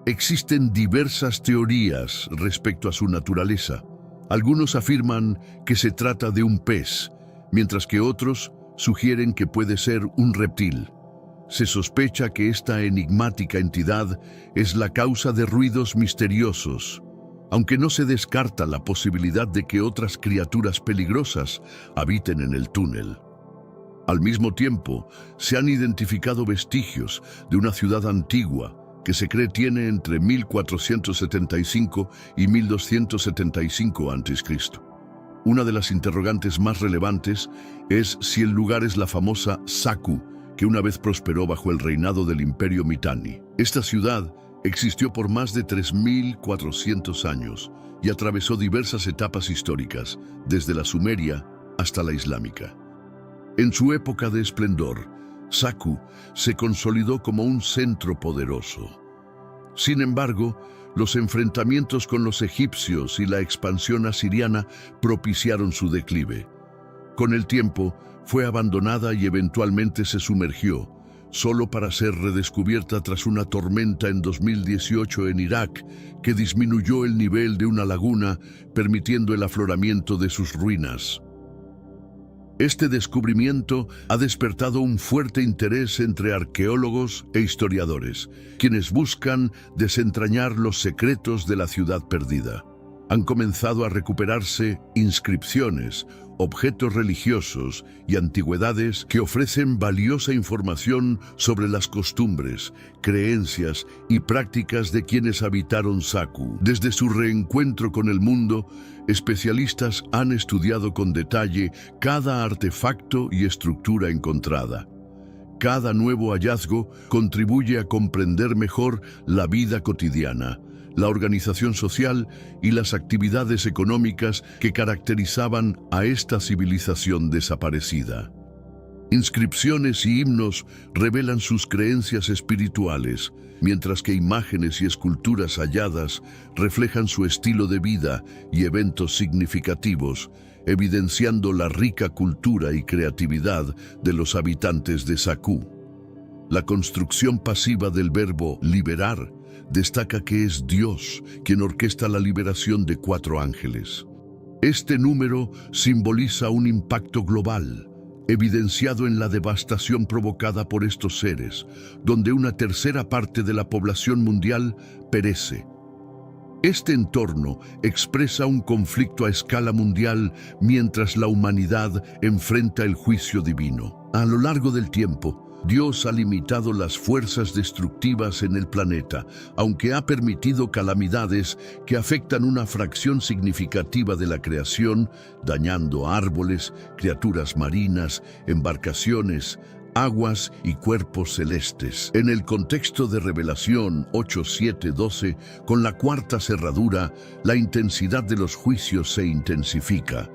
Existen diversas teorías respecto a su naturaleza. Algunos afirman que se trata de un pez, mientras que otros sugieren que puede ser un reptil. Se sospecha que esta enigmática entidad es la causa de ruidos misteriosos, aunque no se descarta la posibilidad de que otras criaturas peligrosas habiten en el túnel. Al mismo tiempo, se han identificado vestigios de una ciudad antigua que se cree tiene entre 1475 y 1275 a.C. Una de las interrogantes más relevantes es si el lugar es la famosa Saku, que una vez prosperó bajo el reinado del Imperio Mitanni. Esta ciudad existió por más de 3.400 años y atravesó diversas etapas históricas, desde la sumeria hasta la islámica. En su época de esplendor, Saku se consolidó como un centro poderoso. Sin embargo, los enfrentamientos con los egipcios y la expansión asiriana propiciaron su declive. Con el tiempo, fue abandonada y eventualmente se sumergió, solo para ser redescubierta tras una tormenta en 2018 en Irak, que disminuyó el nivel de una laguna, permitiendo el afloramiento de sus ruinas. Este descubrimiento ha despertado un fuerte interés entre arqueólogos e historiadores, quienes buscan desentrañar los secretos de la ciudad perdida. Han comenzado a recuperarse inscripciones, objetos religiosos y antigüedades que ofrecen valiosa información sobre las costumbres, creencias y prácticas de quienes habitaron Saku. Desde su reencuentro con el mundo, especialistas han estudiado con detalle cada artefacto y estructura encontrada. Cada nuevo hallazgo contribuye a comprender mejor la vida cotidiana, la organización social y las actividades económicas que caracterizaban a esta civilización desaparecida. Inscripciones y himnos revelan sus creencias espirituales, mientras que imágenes y esculturas halladas reflejan su estilo de vida y eventos significativos, evidenciando la rica cultura y creatividad de los habitantes de Saku. La construcción pasiva del verbo liberar destaca que es Dios quien orquesta la liberación de 4 ángeles. Este número simboliza un impacto global, evidenciado en la devastación provocada por estos seres, donde una tercera parte de la población mundial perece. Este entorno expresa un conflicto a escala mundial mientras la humanidad enfrenta el juicio divino. A lo largo del tiempo, Dios ha limitado las fuerzas destructivas en el planeta, aunque ha permitido calamidades que afectan una fracción significativa de la creación, dañando árboles, criaturas marinas, embarcaciones, aguas y cuerpos celestes. En el contexto de Revelación 8:7-12, con la cuarta cerradura, la intensidad de los juicios se intensifica.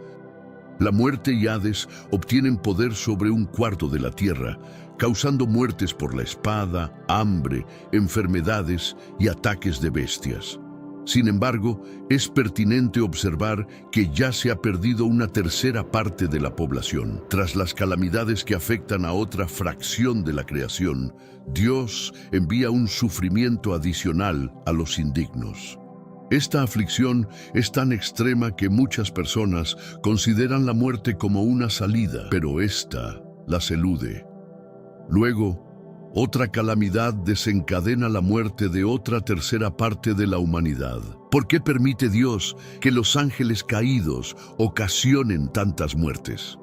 La muerte y Hades obtienen poder sobre un cuarto de la tierra, causando muertes por la espada, hambre, enfermedades y ataques de bestias. Sin embargo, es pertinente observar que ya se ha perdido una tercera parte de la población. Tras las calamidades que afectan a otra fracción de la creación, Dios envía un sufrimiento adicional a los indignos. Esta aflicción es tan extrema que muchas personas consideran la muerte como una salida, pero esta las elude. Luego, Otra calamidad desencadena la muerte de otra tercera parte de la humanidad. ¿Por qué permite Dios que los ángeles caídos ocasionen tantas muertes?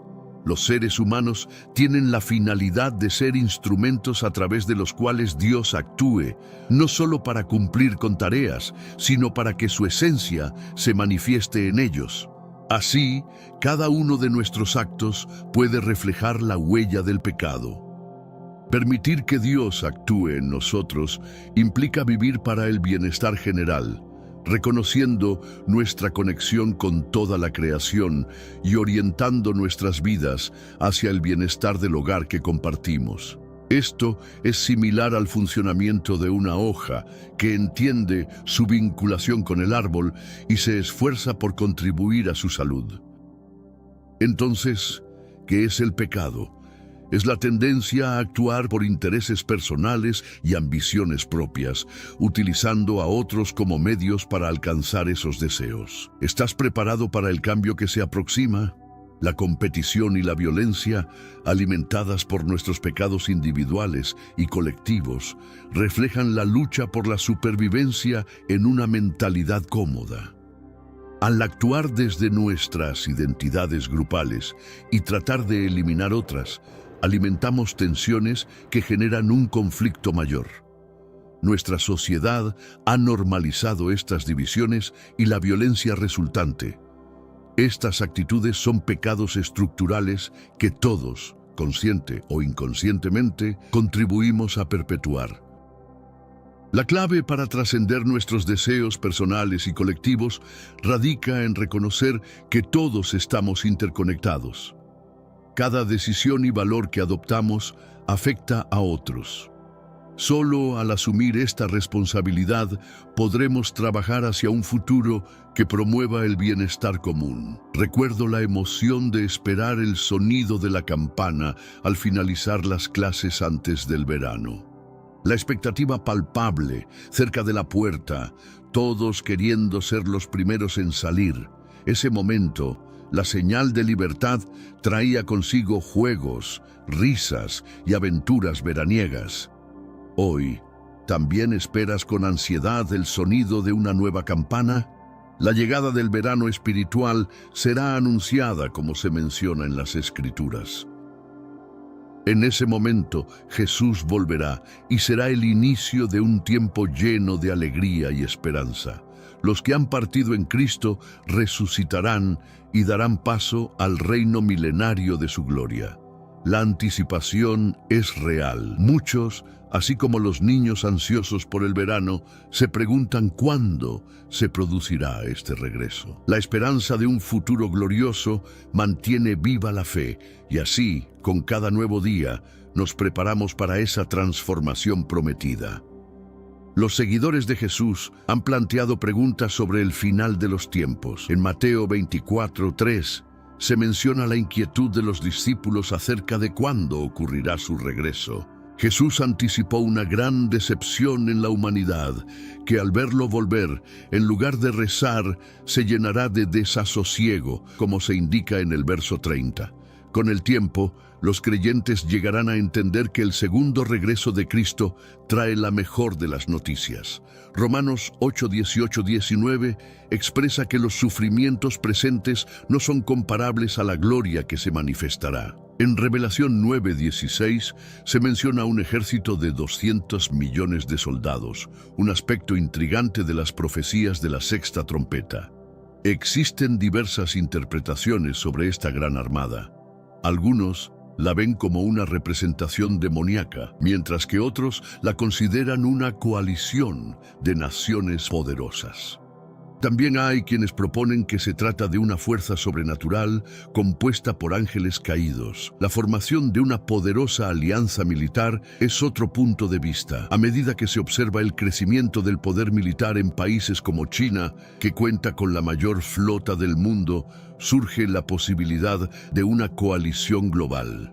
Los seres humanos tienen la finalidad de ser instrumentos a través de los cuales Dios actúe, no solo para cumplir con tareas, sino para que su esencia se manifieste en ellos. Así, cada uno de nuestros actos puede reflejar la huella del pecado. Permitir que Dios actúe en nosotros implica vivir para el bienestar general, reconociendo nuestra conexión con toda la creación y orientando nuestras vidas hacia el bienestar del hogar que compartimos. Esto es similar al funcionamiento de una hoja que entiende su vinculación con el árbol y se esfuerza por contribuir a su salud. Entonces, ¿qué es el pecado? Es la tendencia a actuar por intereses personales y ambiciones propias, utilizando a otros como medios para alcanzar esos deseos. ¿Estás preparado para el cambio que se aproxima? La competición y la violencia, alimentadas por nuestros pecados individuales y colectivos, reflejan la lucha por la supervivencia en una mentalidad cómoda. Al actuar desde nuestras identidades grupales y tratar de eliminar otras, alimentamos tensiones que generan un conflicto mayor. Nuestra sociedad ha normalizado estas divisiones y la violencia resultante. Estas actitudes son pecados estructurales que todos, consciente o inconscientemente, contribuimos a perpetuar. La clave para trascender nuestros deseos personales y colectivos radica en reconocer que todos estamos interconectados. Cada decisión y valor que adoptamos afecta a otros. Solo al asumir esta responsabilidad podremos trabajar hacia un futuro que promueva el bienestar común. Recuerdo la emoción de esperar el sonido de la campana al finalizar las clases antes del verano. La expectativa palpable cerca de la puerta, todos queriendo ser los primeros en salir. Ese momento, la señal de libertad, traía consigo juegos, risas y aventuras veraniegas. Hoy, ¿también esperas con ansiedad el sonido de una nueva campana? La llegada del verano espiritual será anunciada como se menciona en las Escrituras. En ese momento, Jesús volverá y será el inicio de un tiempo lleno de alegría y esperanza. Los que han partido en Cristo resucitarán y darán paso al reino milenario de su gloria. La anticipación es real. Muchos, así como los niños ansiosos por el verano, se preguntan cuándo se producirá este regreso. La esperanza de un futuro glorioso mantiene viva la fe, y así, con cada nuevo día, nos preparamos para esa transformación prometida. Los seguidores de Jesús han planteado preguntas sobre el final de los tiempos. En Mateo 24:3 se menciona la inquietud de los discípulos acerca de cuándo ocurrirá su regreso. Jesús anticipó una gran decepción en la humanidad, que al verlo volver, en lugar de rezar, se llenará de desasosiego, como se indica en el verso 30. Con el tiempo, los creyentes llegarán a entender que el segundo regreso de Cristo trae la mejor de las noticias. Romanos 8:18-19 expresa que los sufrimientos presentes no son comparables a la gloria que se manifestará. En Revelación 9:16 se menciona un ejército de 200 millones de soldados, un aspecto intrigante de las profecías de la sexta trompeta. Existen diversas interpretaciones sobre esta gran armada. Algunos la ven como una representación demoníaca, mientras que otros la consideran una coalición de naciones poderosas. También hay quienes proponen que se trata de una fuerza sobrenatural compuesta por ángeles caídos. La formación de una poderosa alianza militar es otro punto de vista. A medida que se observa el crecimiento del poder militar en países como China, que cuenta con la mayor flota del mundo, surge la posibilidad de una coalición global.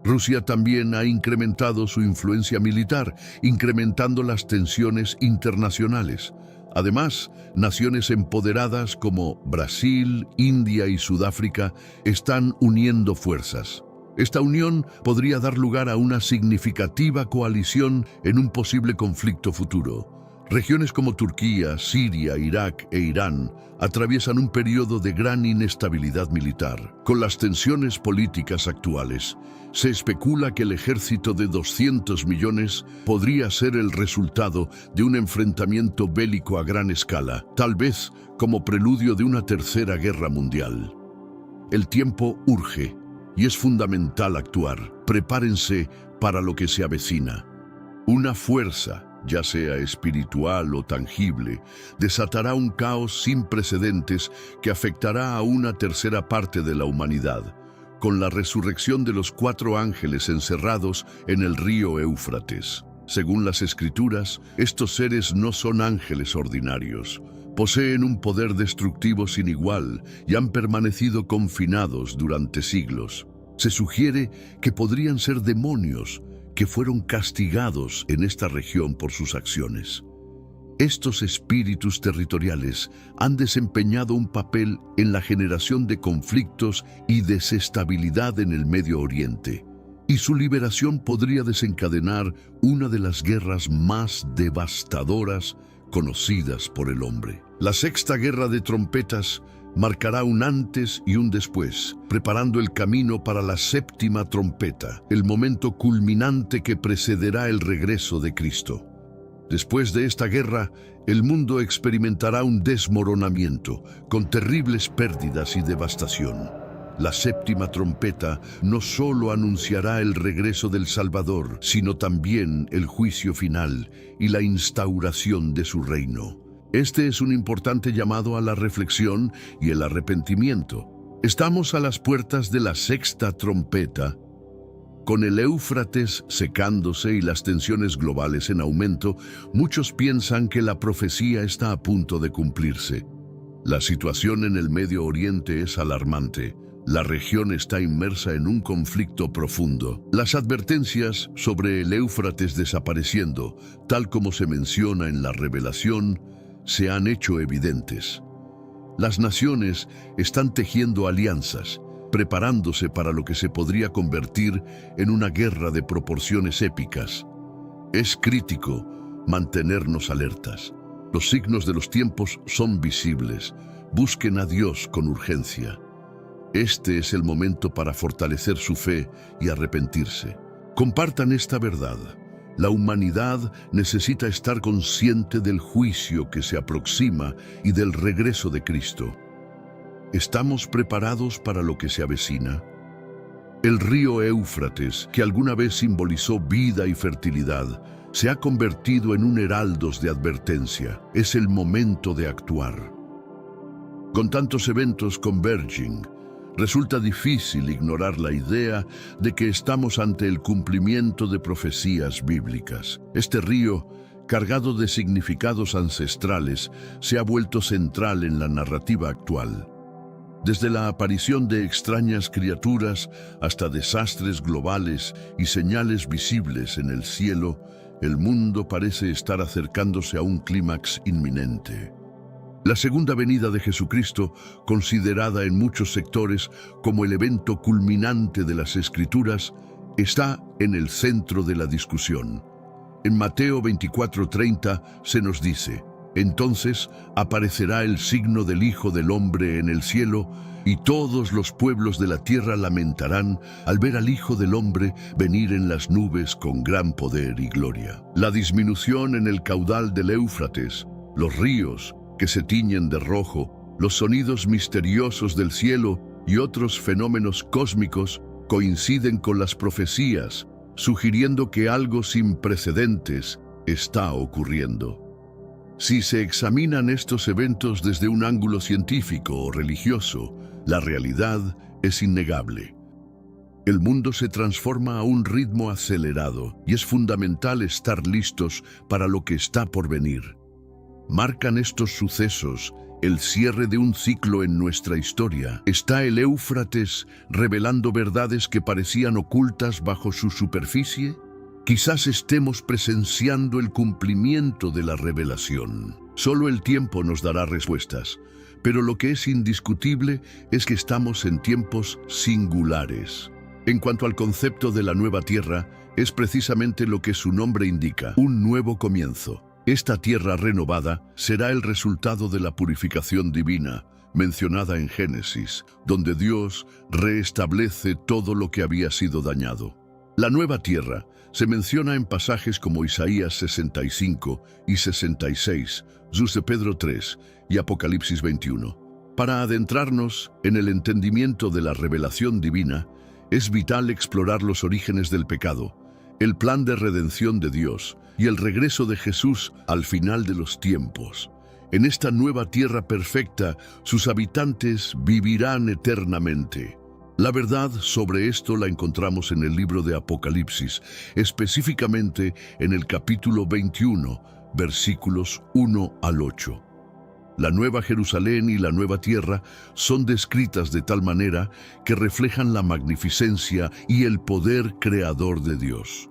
Rusia también ha incrementado su influencia militar, incrementando las tensiones internacionales. Además, naciones empoderadas como Brasil, India y Sudáfrica están uniendo fuerzas. Esta unión podría dar lugar a una significativa coalición en un posible conflicto futuro. Regiones como Turquía, Siria, Irak e Irán atraviesan un periodo de gran inestabilidad militar. Con las tensiones políticas actuales, se especula que el ejército de 200 millones podría ser el resultado de un enfrentamiento bélico a gran escala, tal vez como preludio de una tercera guerra mundial. El tiempo urge y es fundamental actuar. Prepárense para lo que se avecina. Una fuerza, ya sea espiritual o tangible, desatará un caos sin precedentes que afectará a una tercera parte de la humanidad, con la resurrección de los 4 ángeles encerrados en el río Éufrates. Según las Escrituras, estos seres no son ángeles ordinarios. Poseen un poder destructivo sin igual y han permanecido confinados durante siglos. Se sugiere que podrían ser demonios que fueron castigados en esta región por sus acciones. Estos espíritus territoriales han desempeñado un papel en la generación de conflictos y desestabilidad en el Medio Oriente, y su liberación podría desencadenar una de las guerras más devastadoras conocidas por el hombre. La Sexta Guerra de Trompetas marcará un antes y un después, preparando el camino para la séptima trompeta, el momento culminante que precederá el regreso de Cristo. Después de esta guerra, el mundo experimentará un desmoronamiento, con terribles pérdidas y devastación. La séptima trompeta no solo anunciará el regreso del Salvador, sino también el juicio final y la instauración de su reino. Este es un importante llamado a la reflexión y el arrepentimiento. Estamos a las puertas de la sexta trompeta. Con el Éufrates secándose y las tensiones globales en aumento, muchos piensan que la profecía está a punto de cumplirse. La situación en el Medio Oriente es alarmante. La región está inmersa en un conflicto profundo. Las advertencias sobre el Éufrates desapareciendo, tal como se menciona en la Revelación, se han hecho evidentes. Las naciones están tejiendo alianzas, preparándose para lo que se podría convertir en una guerra de proporciones épicas. Es crítico mantenernos alertas. Los signos de los tiempos son visibles. Busquen a Dios con urgencia. Este es el momento para fortalecer su fe y arrepentirse. Compartan esta verdad. La humanidad necesita estar consciente del juicio que se aproxima y del regreso de Cristo. ¿Estamos preparados para lo que se avecina? El río Éufrates, que alguna vez simbolizó vida y fertilidad, se ha convertido en un heraldos de advertencia. Es el momento de actuar. Con tantos eventos converging, resulta difícil ignorar la idea de que estamos ante el cumplimiento de profecías bíblicas. Este río, cargado de significados ancestrales, se ha vuelto central en la narrativa actual. Desde la aparición de extrañas criaturas hasta desastres globales y señales visibles en el cielo, el mundo parece estar acercándose a un clímax inminente. La segunda venida de Jesucristo, considerada en muchos sectores como el evento culminante de las Escrituras, está en el centro de la discusión. En Mateo 24:30 se nos dice: «Entonces aparecerá el signo del Hijo del Hombre en el cielo, y todos los pueblos de la tierra lamentarán al ver al Hijo del Hombre venir en las nubes con gran poder y gloria». La disminución en el caudal del Éufrates, los ríos que se tiñen de rojo, los sonidos misteriosos del cielo y otros fenómenos cósmicos coinciden con las profecías, sugiriendo que algo sin precedentes está ocurriendo. Si se examinan estos eventos desde un ángulo científico o religioso, la realidad es innegable. El mundo se transforma a un ritmo acelerado y es fundamental estar listos para lo que está por venir. Marcan estos sucesos el cierre de un ciclo en nuestra historia. ¿Está el Éufrates revelando verdades que parecían ocultas bajo su superficie? Quizás estemos presenciando el cumplimiento de la revelación. Solo el tiempo nos dará respuestas, pero lo que es indiscutible es que estamos en tiempos singulares. En cuanto al concepto de la nueva tierra, es precisamente lo que su nombre indica, un nuevo comienzo. Esta tierra renovada será el resultado de la purificación divina, mencionada en Génesis, donde Dios restablece todo lo que había sido dañado. La nueva tierra se menciona en pasajes como Isaías 65 y 66, 2 Pedro 3 y Apocalipsis 21. Para adentrarnos en el entendimiento de la revelación divina, es vital explorar los orígenes del pecado, el plan de redención de Dios y el regreso de Jesús al final de los tiempos. En esta nueva tierra perfecta, sus habitantes vivirán eternamente. La verdad sobre esto la encontramos en el libro de Apocalipsis, específicamente en el capítulo 21, versículos 1 al 8. La Nueva Jerusalén y la Nueva Tierra son descritas de tal manera que reflejan la magnificencia y el poder creador de Dios.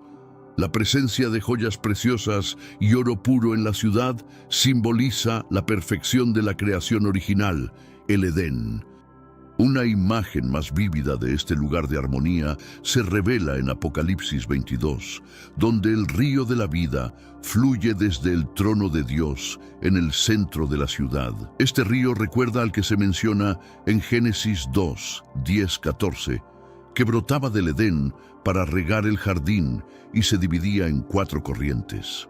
La presencia de joyas preciosas y oro puro en la ciudad simboliza la perfección de la creación original, el Edén. Una imagen más vívida de este lugar de armonía se revela en Apocalipsis 22, donde el río de la vida fluye desde el trono de Dios en el centro de la ciudad. Este río recuerda al que se menciona en Génesis 2, 10-14, que brotaba del Edén para regar el jardín y se dividía en 4 corrientes.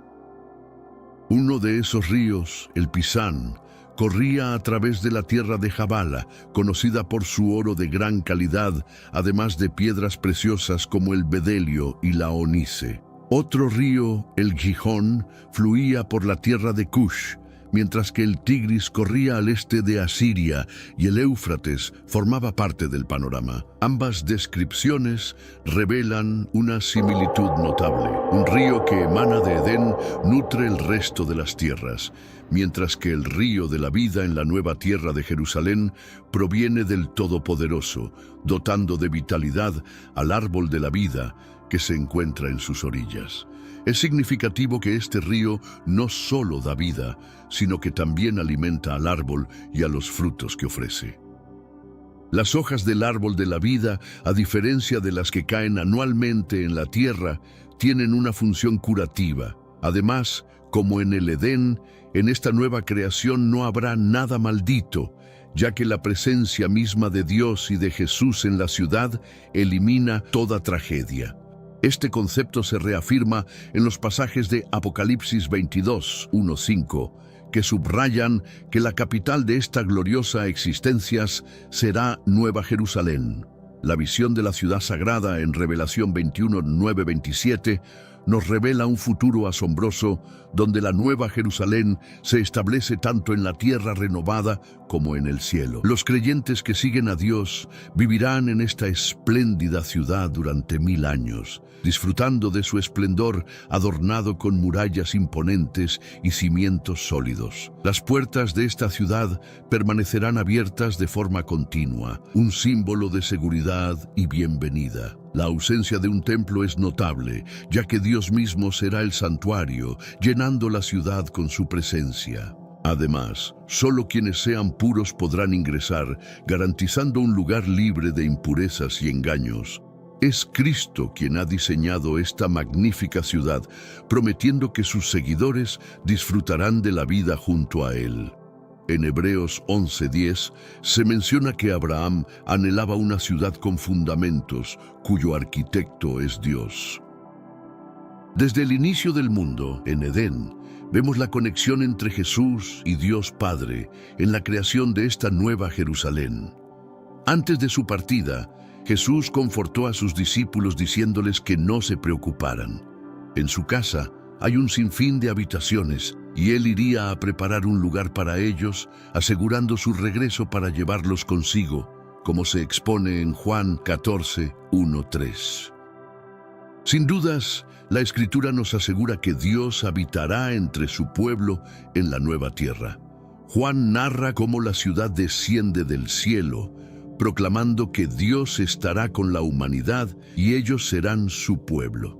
Uno de esos ríos, el Pisán, corría a través de la tierra de Jabala, conocida por su oro de gran calidad, además de piedras preciosas como el bedelio y la ónice. Otro río, el Gihón, fluía por la tierra de Cush, mientras que el Tigris corría al este de Asiria y el Éufrates formaba parte del panorama. Ambas descripciones revelan una similitud notable. Un río que emana de Edén nutre el resto de las tierras, mientras que el río de la vida en la nueva tierra de Jerusalén proviene del Todopoderoso, dotando de vitalidad al árbol de la vida que se encuentra en sus orillas. Es significativo que este río no solo da vida, sino que también alimenta al árbol y a los frutos que ofrece. Las hojas del árbol de la vida, a diferencia de las que caen anualmente en la tierra, tienen una función curativa. Además, como en el Edén, en esta nueva creación no habrá nada maldito, ya que la presencia misma de Dios y de Jesús en la ciudad elimina toda tragedia. Este concepto se reafirma en los pasajes de Apocalipsis 22, 1-5, que subrayan que la capital de esta gloriosa existencia será Nueva Jerusalén. La visión de la ciudad sagrada en Revelación 21, 9-27 nos revela un futuro asombroso donde la Nueva Jerusalén se establece tanto en la tierra renovada como en el cielo. Los creyentes que siguen a Dios vivirán en esta espléndida ciudad durante 1000 años, disfrutando de su esplendor adornado con murallas imponentes y cimientos sólidos. Las puertas de esta ciudad permanecerán abiertas de forma continua, un símbolo de seguridad y bienvenida. La ausencia de un templo es notable, ya que Dios mismo será el santuario, llenando la ciudad con su presencia. Además, solo quienes sean puros podrán ingresar, garantizando un lugar libre de impurezas y engaños. Es Cristo quien ha diseñado esta magnífica ciudad, prometiendo que sus seguidores disfrutarán de la vida junto a Él. En Hebreos 11:10 se menciona que Abraham anhelaba una ciudad con fundamentos, cuyo arquitecto es Dios. Desde el inicio del mundo, en Edén, vemos la conexión entre Jesús y Dios Padre en la creación de esta nueva Jerusalén. Antes de su partida, Jesús confortó a sus discípulos diciéndoles que no se preocuparan. En su casa hay un sinfín de habitaciones, y Él iría a preparar un lugar para ellos, asegurando su regreso para llevarlos consigo, como se expone en Juan 14, 1-3. Sin dudas, la Escritura nos asegura que Dios habitará entre su pueblo en la nueva tierra. Juan narra cómo la ciudad desciende del cielo, proclamando que Dios estará con la humanidad y ellos serán su pueblo.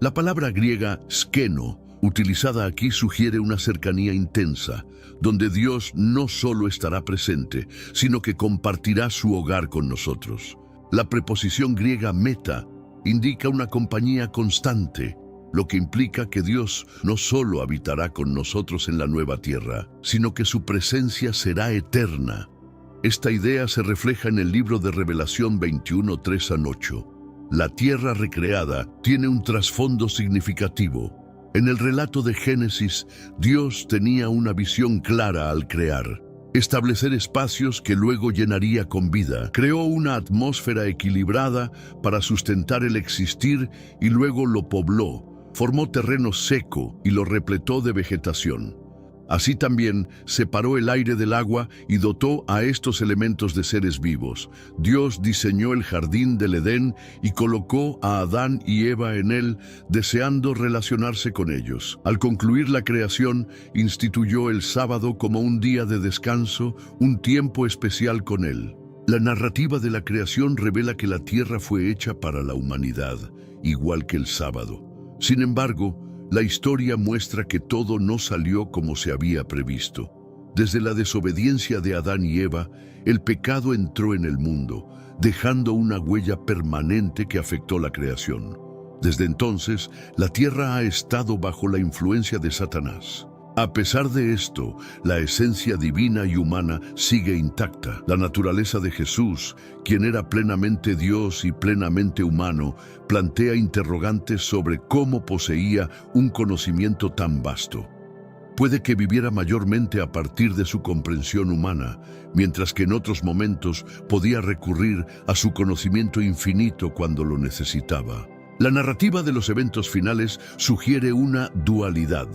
La palabra griega skeno, utilizada aquí, sugiere una cercanía intensa, donde Dios no solo estará presente, sino que compartirá su hogar con nosotros. La preposición griega meta indica una compañía constante, lo que implica que Dios no solo habitará con nosotros en la nueva tierra, sino que su presencia será eterna. Esta idea se refleja en el libro de Revelación 21, 3-8. La tierra recreada tiene un trasfondo significativo. En el relato de Génesis, Dios tenía una visión clara al crear: establecer espacios que luego llenaría con vida. Creó una atmósfera equilibrada para sustentar el existir y luego lo pobló. Formó terreno seco y lo repletó de vegetación. Así también separó el aire del agua y dotó a estos elementos de seres vivos. Dios diseñó el jardín del Edén y colocó a Adán y Eva en él, deseando relacionarse con ellos. Al concluir la creación, instituyó el sábado como un día de descanso, un tiempo especial con él. La narrativa de la creación revela que la tierra fue hecha para la humanidad, igual que el sábado. Sin embargo, la historia muestra que todo no salió como se había previsto. Desde la desobediencia de Adán y Eva, el pecado entró en el mundo, dejando una huella permanente que afectó la creación. Desde entonces, la tierra ha estado bajo la influencia de Satanás. A pesar de esto, la esencia divina y humana sigue intacta. La naturaleza de Jesús, quien era plenamente Dios y plenamente humano, plantea interrogantes sobre cómo poseía un conocimiento tan vasto. Puede que viviera mayormente a partir de su comprensión humana, mientras que en otros momentos podía recurrir a su conocimiento infinito cuando lo necesitaba. La narrativa de los eventos finales sugiere una dualidad.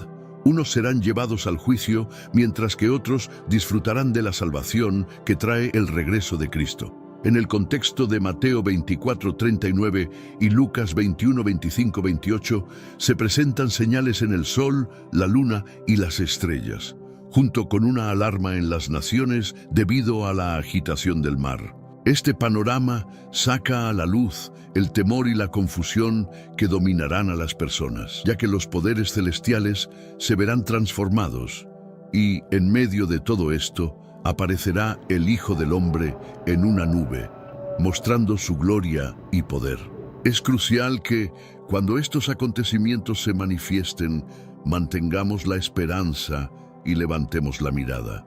Unos serán llevados al juicio, mientras que otros disfrutarán de la salvación que trae el regreso de Cristo. En el contexto de Mateo 24:39 y Lucas 21:25-28, se presentan señales en el sol, la luna y las estrellas, junto con una alarma en las naciones debido a la agitación del mar. Este panorama saca a la luz el temor y la confusión que dominarán a las personas, ya que los poderes celestiales se verán transformados, y en medio de todo esto aparecerá el Hijo del Hombre en una nube, mostrando su gloria y poder. Es crucial que, cuando estos acontecimientos se manifiesten, mantengamos la esperanza y levantemos la mirada,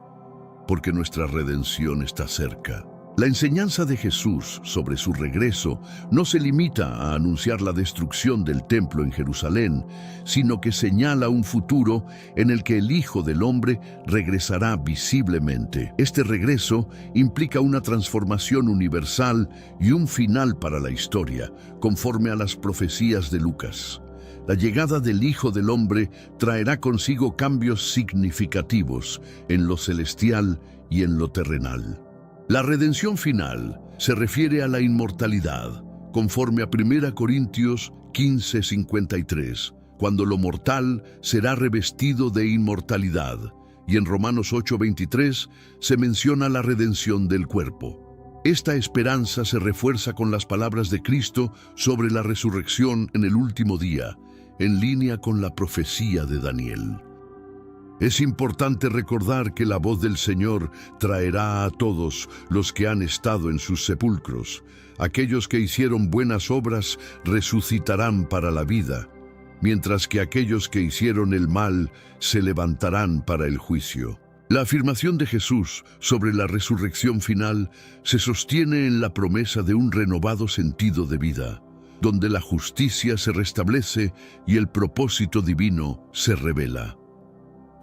porque nuestra redención está cerca. La enseñanza de Jesús sobre su regreso no se limita a anunciar la destrucción del templo en Jerusalén, sino que señala un futuro en el que el Hijo del Hombre regresará visiblemente. Este regreso implica una transformación universal y un final para la historia, conforme a las profecías de Lucas. La llegada del Hijo del Hombre traerá consigo cambios significativos en lo celestial y en lo terrenal. La redención final se refiere a la inmortalidad, conforme a 1 Corintios 15:53, cuando lo mortal será revestido de inmortalidad, y en Romanos 8:23 se menciona la redención del cuerpo. Esta esperanza se refuerza con las palabras de Cristo sobre la resurrección en el último día, en línea con la profecía de Daniel. Es importante recordar que la voz del Señor traerá a todos los que han estado en sus sepulcros. Aquellos que hicieron buenas obras resucitarán para la vida, mientras que aquellos que hicieron el mal se levantarán para el juicio. La afirmación de Jesús sobre la resurrección final se sostiene en la promesa de un renovado sentido de vida, donde la justicia se restablece y el propósito divino se revela.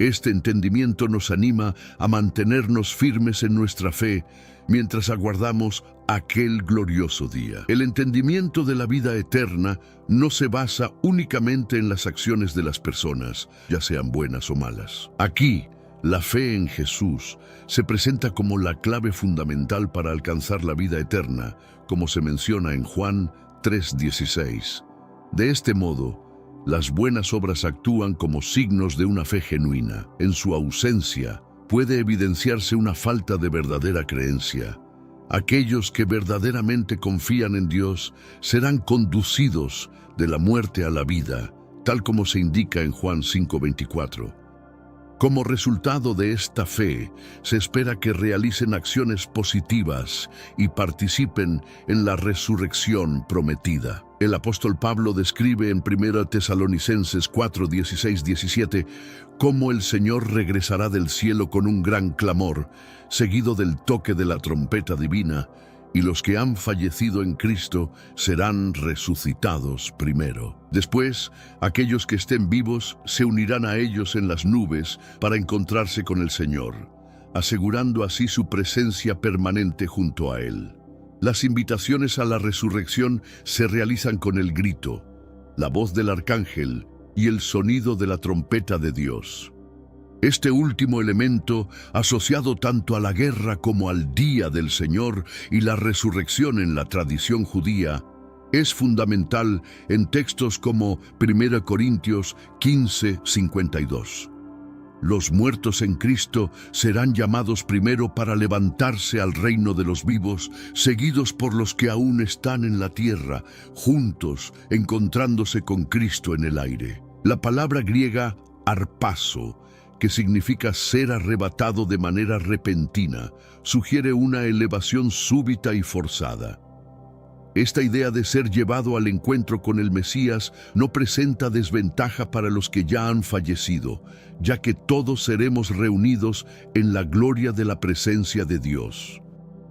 Este entendimiento nos anima a mantenernos firmes en nuestra fe mientras aguardamos aquel glorioso día. El entendimiento de la vida eterna no se basa únicamente en las acciones de las personas, ya sean buenas o malas. Aquí, la fe en Jesús se presenta como la clave fundamental para alcanzar la vida eterna, como se menciona en Juan 3:16. De este modo, las buenas obras actúan como signos de una fe genuina. En su ausencia, puede evidenciarse una falta de verdadera creencia. Aquellos que verdaderamente confían en Dios serán conducidos de la muerte a la vida, tal como se indica en Juan 5:24. Como resultado de esta fe, se espera que realicen acciones positivas y participen en la resurrección prometida. El apóstol Pablo describe en 1 Tesalonicenses 4, 16, 17 cómo el Señor regresará del cielo con un gran clamor, seguido del toque de la trompeta divina, y los que han fallecido en Cristo serán resucitados primero. Después, aquellos que estén vivos se unirán a ellos en las nubes para encontrarse con el Señor, asegurando así su presencia permanente junto a Él. Las invitaciones a la resurrección se realizan con el grito, la voz del arcángel y el sonido de la trompeta de Dios. Este último elemento, asociado tanto a la guerra como al día del Señor y la resurrección en la tradición judía, es fundamental en textos como 1 Corintios 15, 52. Los muertos en Cristo serán llamados primero para levantarse al reino de los vivos, seguidos por los que aún están en la tierra, juntos, encontrándose con Cristo en el aire. La palabra griega harpazo, que significa ser arrebatado de manera repentina, sugiere una elevación súbita y forzada. Esta idea de ser llevado al encuentro con el Mesías no presenta desventaja para los que ya han fallecido, ya que todos seremos reunidos en la gloria de la presencia de Dios.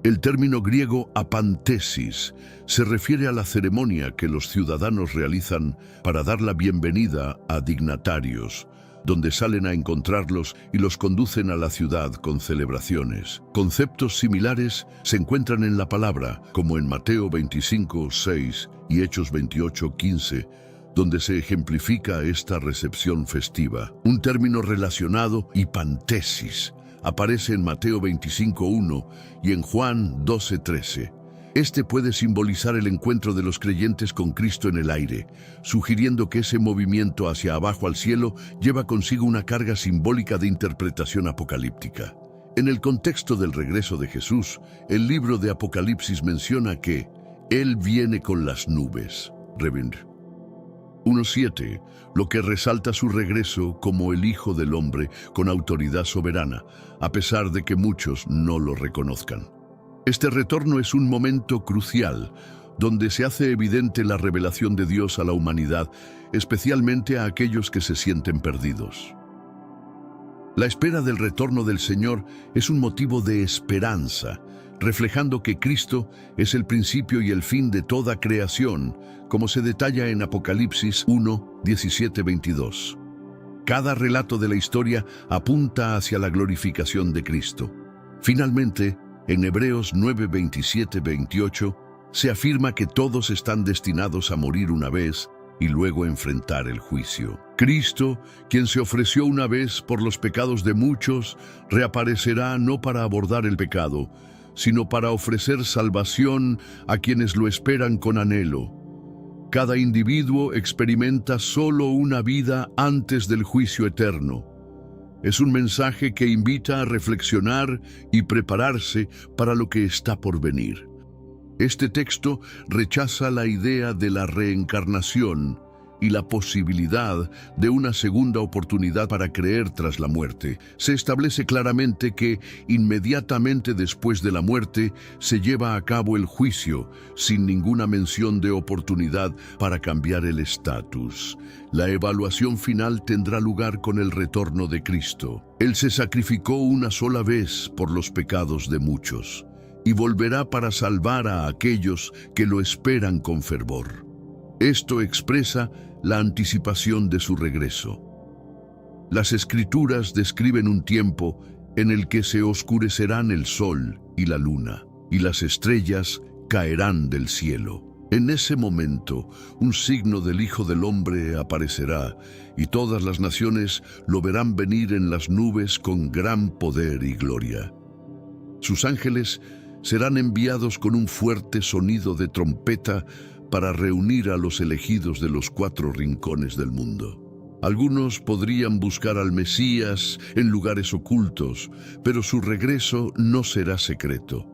El término griego apantesis se refiere a la ceremonia que los ciudadanos realizan para dar la bienvenida a dignatarios, donde salen a encontrarlos y los conducen a la ciudad con celebraciones. Conceptos similares se encuentran en la palabra, como en Mateo 25, 6 y Hechos 28, 15, donde se ejemplifica esta recepción festiva. Un término relacionado, hipantesis, aparece en Mateo 25, 1 y en Juan 12, 13. Este puede simbolizar el encuentro de los creyentes con Cristo en el aire, sugiriendo que ese movimiento hacia abajo al cielo lleva consigo una carga simbólica de interpretación apocalíptica. En el contexto del regreso de Jesús, el libro de Apocalipsis menciona que Él viene con las nubes. Reverend 1:7, lo que resalta su regreso como el Hijo del Hombre con autoridad soberana, a pesar de que muchos no lo reconozcan. Este retorno es un momento crucial, donde se hace evidente la revelación de Dios a la humanidad, especialmente a aquellos que se sienten perdidos. La espera del retorno del Señor es un motivo de esperanza, reflejando que Cristo es el principio y el fin de toda creación, como se detalla en Apocalipsis 1, 17, 22. Cada relato de la historia apunta hacia la glorificación de Cristo. Finalmente, en Hebreos 9, 27, 28, se afirma que todos están destinados a morir una vez y luego enfrentar el juicio. Cristo, quien se ofreció una vez por los pecados de muchos, reaparecerá no para abordar el pecado, sino para ofrecer salvación a quienes lo esperan con anhelo. Cada individuo experimenta solo una vida antes del juicio eterno. Es un mensaje que invita a reflexionar y prepararse para lo que está por venir. Este texto rechaza la idea de la reencarnación y la posibilidad de una segunda oportunidad para creer tras la muerte. Se establece claramente que inmediatamente después de la muerte se lleva a cabo el juicio, sin ninguna mención de oportunidad para cambiar el estatus. La evaluación final tendrá lugar con el retorno de Cristo. Él se sacrificó una sola vez por los pecados de muchos y volverá para salvar a aquellos que lo esperan con fervor. Esto expresa la anticipación de su regreso. Las Escrituras describen un tiempo en el que se oscurecerán el sol y la luna, y las estrellas caerán del cielo. En ese momento, un signo del Hijo del Hombre aparecerá, y todas las naciones lo verán venir en las nubes con gran poder y gloria. Sus ángeles serán enviados con un fuerte sonido de trompeta para reunir a los elegidos de los 4 rincones del mundo. Algunos podrían buscar al Mesías en lugares ocultos, pero su regreso no será secreto.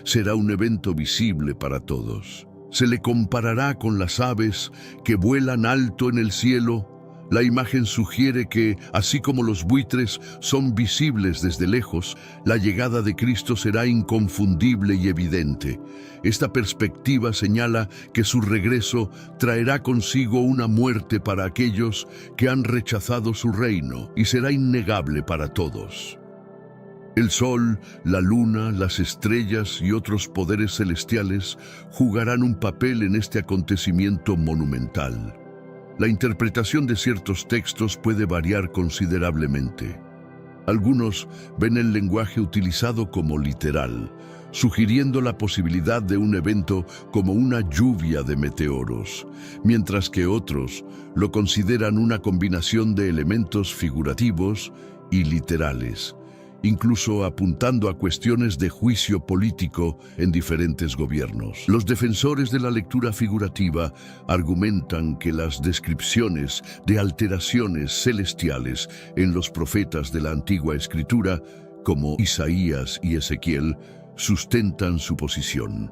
Será un evento visible para todos. Se le comparará con las aves que vuelan alto en el cielo, La imagen sugiere que, así como los buitres son visibles desde lejos, la llegada de Cristo será inconfundible y evidente. Esta perspectiva señala que su regreso traerá consigo una muerte para aquellos que han rechazado su reino y será innegable para todos. El sol, la luna, las estrellas y otros poderes celestiales jugarán un papel en este acontecimiento monumental. La interpretación de ciertos textos puede variar considerablemente. Algunos ven el lenguaje utilizado como literal, sugiriendo la posibilidad de un evento como una lluvia de meteoros, mientras que otros lo consideran una combinación de elementos figurativos y literales, incluso apuntando a cuestiones de juicio político en diferentes gobiernos. Los defensores de la lectura figurativa argumentan que las descripciones de alteraciones celestiales en los profetas de la Antigua Escritura, como Isaías y Ezequiel, sustentan su posición.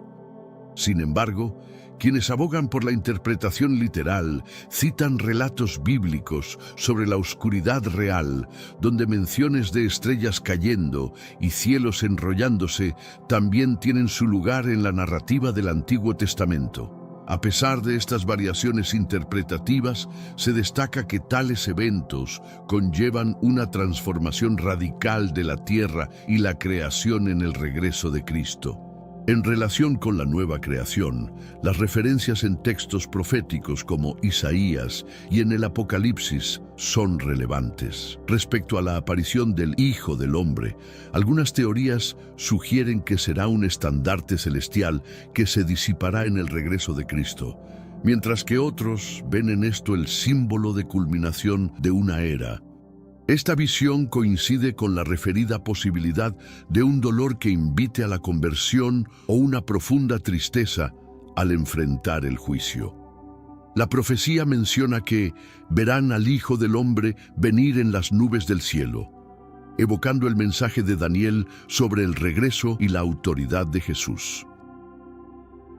Sin embargo, quienes abogan por la interpretación literal citan relatos bíblicos sobre la oscuridad real, donde menciones de estrellas cayendo y cielos enrollándose también tienen su lugar en la narrativa del Antiguo Testamento. A pesar de estas variaciones interpretativas, se destaca que tales eventos conllevan una transformación radical de la tierra y la creación en el regreso de Cristo. En relación con la nueva creación, las referencias en textos proféticos como Isaías y en el Apocalipsis son relevantes. Respecto a la aparición del Hijo del Hombre, algunas teorías sugieren que será un estandarte celestial que se disipará en el regreso de Cristo, mientras que otros ven en esto el símbolo de culminación de una era. Esta visión coincide con la referida posibilidad de un dolor que invite a la conversión o una profunda tristeza al enfrentar el juicio. La profecía menciona que verán al Hijo del Hombre venir en las nubes del cielo, evocando el mensaje de Daniel sobre el regreso y la autoridad de Jesús.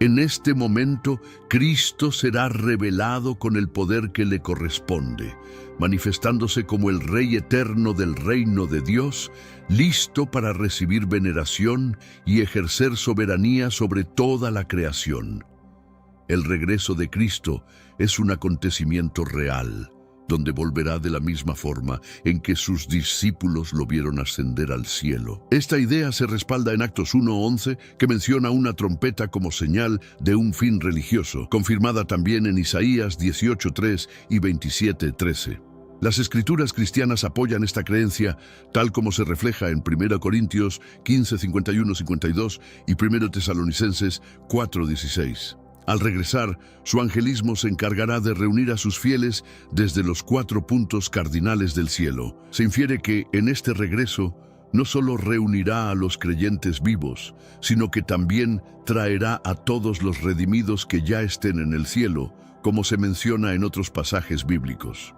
En este momento, Cristo será revelado con el poder que le corresponde, manifestándose como el Rey eterno del reino de Dios, listo para recibir veneración y ejercer soberanía sobre toda la creación. El regreso de Cristo es un acontecimiento real, donde volverá de la misma forma en que sus discípulos lo vieron ascender al cielo. Esta idea se respalda en Actos 1:11, que menciona una trompeta como señal de un fin religioso, confirmada también en Isaías 18:3 y 27:13. Las escrituras cristianas apoyan esta creencia, tal como se refleja en 1 Corintios 15:51-52 y 1 Tesalonicenses 4:16. Al regresar, su angelismo se encargará de reunir a sus fieles desde los 4 puntos cardinales del cielo. Se infiere que, en este regreso, no solo reunirá a los creyentes vivos, sino que también traerá a todos los redimidos que ya estén en el cielo, como se menciona en otros pasajes bíblicos.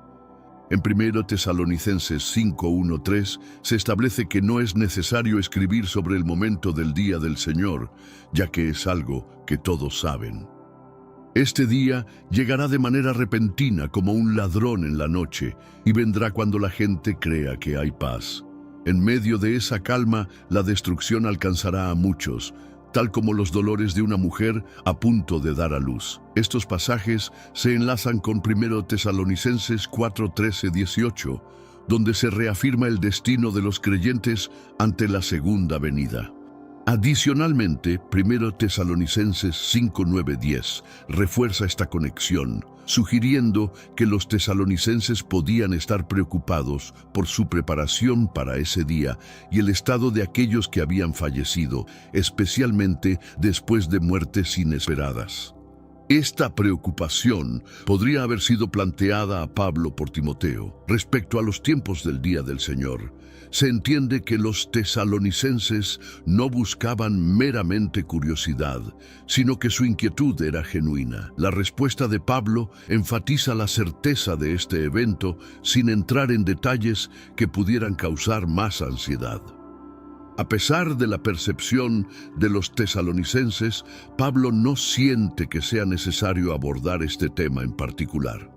En 1 Tesalonicenses 5:1-3 se establece que no es necesario escribir sobre el momento del día del Señor, ya que es algo que todos saben. Este día llegará de manera repentina como un ladrón en la noche y vendrá cuando la gente crea que hay paz. En medio de esa calma, la destrucción alcanzará a muchos, tal como los dolores de una mujer a punto de dar a luz. Estos pasajes se enlazan con 1 Tesalonicenses 4:13-18, donde se reafirma el destino de los creyentes ante la segunda venida. Adicionalmente, 1 Tesalonicenses 5:9-10 refuerza esta conexión, sugiriendo que los tesalonicenses podían estar preocupados por su preparación para ese día y el estado de aquellos que habían fallecido, especialmente después de muertes inesperadas. Esta preocupación podría haber sido planteada a Pablo por Timoteo. Respecto a los tiempos del día del Señor, se entiende que los tesalonicenses no buscaban meramente curiosidad, sino que su inquietud era genuina. La respuesta de Pablo enfatiza la certeza de este evento sin entrar en detalles que pudieran causar más ansiedad. A pesar de la percepción de los tesalonicenses, Pablo no siente que sea necesario abordar este tema en particular.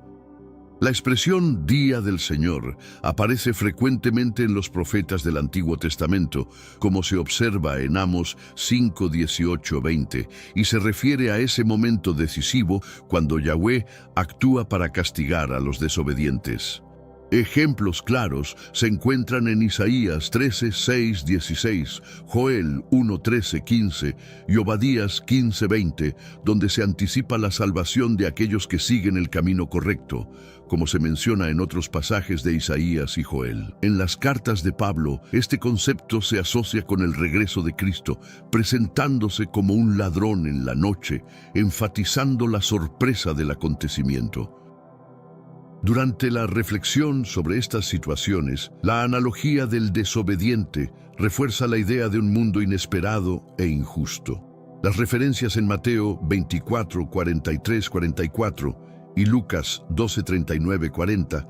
La expresión Día del Señor aparece frecuentemente en los profetas del Antiguo Testamento, como se observa en Amos 5, 18, 20, y se refiere a ese momento decisivo cuando Yahweh actúa para castigar a los desobedientes. Ejemplos claros se encuentran en Isaías 13, 6, 16, Joel 1, 13, 15 y Obadías 15, 20, donde se anticipa la salvación de aquellos que siguen el camino correcto, como se menciona en otros pasajes de Isaías y Joel. En las cartas de Pablo, este concepto se asocia con el regreso de Cristo, presentándose como un ladrón en la noche, enfatizando la sorpresa del acontecimiento. Durante la reflexión sobre estas situaciones, la analogía del desobediente refuerza la idea de un mundo inesperado e injusto. Las referencias en Mateo 24, 43, 44 y Lucas 12, 39, 40,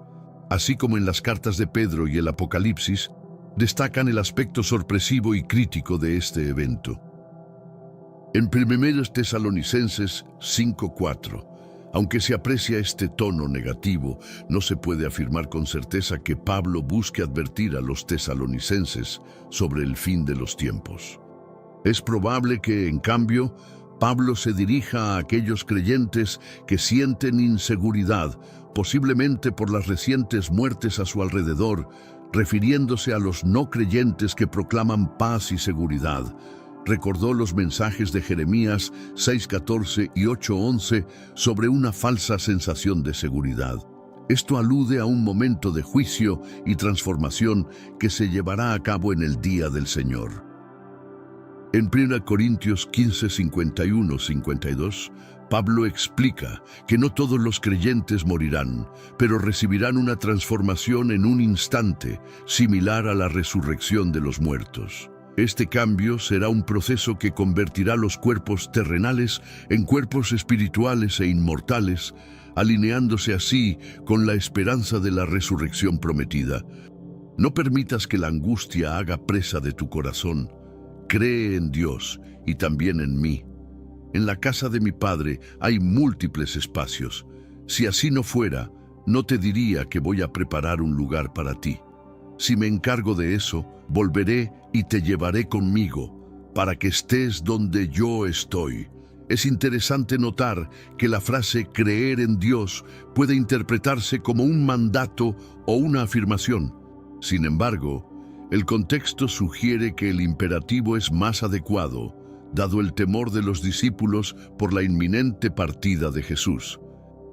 así como en las cartas de Pedro y el Apocalipsis, destacan el aspecto sorpresivo y crítico de este evento. En 1 Tesalonicenses 5:4, aunque se aprecia este tono negativo, no se puede afirmar con certeza que Pablo busque advertir a los tesalonicenses sobre el fin de los tiempos. Es probable que, en cambio, Pablo se dirija a aquellos creyentes que sienten inseguridad, posiblemente por las recientes muertes a su alrededor, refiriéndose a los no creyentes que proclaman paz y seguridad. Recordó los mensajes de Jeremías 6:14 y 8:11 sobre una falsa sensación de seguridad. Esto alude a un momento de juicio y transformación que se llevará a cabo en el día del Señor. En 1 Corintios 15, 51, 52, Pablo explica que no todos los creyentes morirán, pero recibirán una transformación en un instante, similar a la resurrección de los muertos. Este cambio será un proceso que convertirá los cuerpos terrenales en cuerpos espirituales e inmortales, alineándose así con la esperanza de la resurrección prometida. No permitas que la angustia haga presa de tu corazón. Cree en Dios y también en mí. En la casa de mi Padre hay múltiples espacios. Si así no fuera, no te diría que voy a preparar un lugar para ti. Si me encargo de eso, volveré y te llevaré conmigo, para que estés donde yo estoy. Es interesante notar que la frase creer en Dios puede interpretarse como un mandato o una afirmación. Sin embargo, el contexto sugiere que el imperativo es más adecuado, dado el temor de los discípulos por la inminente partida de Jesús.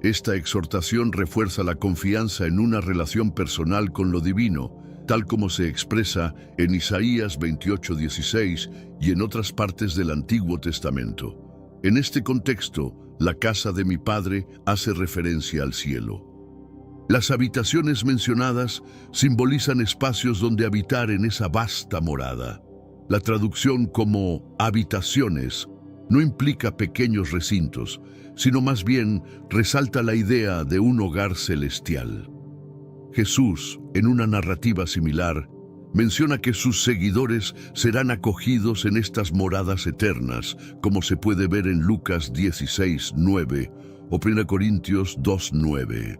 Esta exhortación refuerza la confianza en una relación personal con lo divino, tal como se expresa en Isaías 28:16 y en otras partes del Antiguo Testamento. En este contexto, la casa de mi Padre hace referencia al cielo. Las habitaciones mencionadas simbolizan espacios donde habitar en esa vasta morada. La traducción como habitaciones no implica pequeños recintos, sino más bien resalta la idea de un hogar celestial. Jesús, en una narrativa similar, menciona que sus seguidores serán acogidos en estas moradas eternas, como se puede ver en Lucas 16:9 o 1 Corintios 2:9.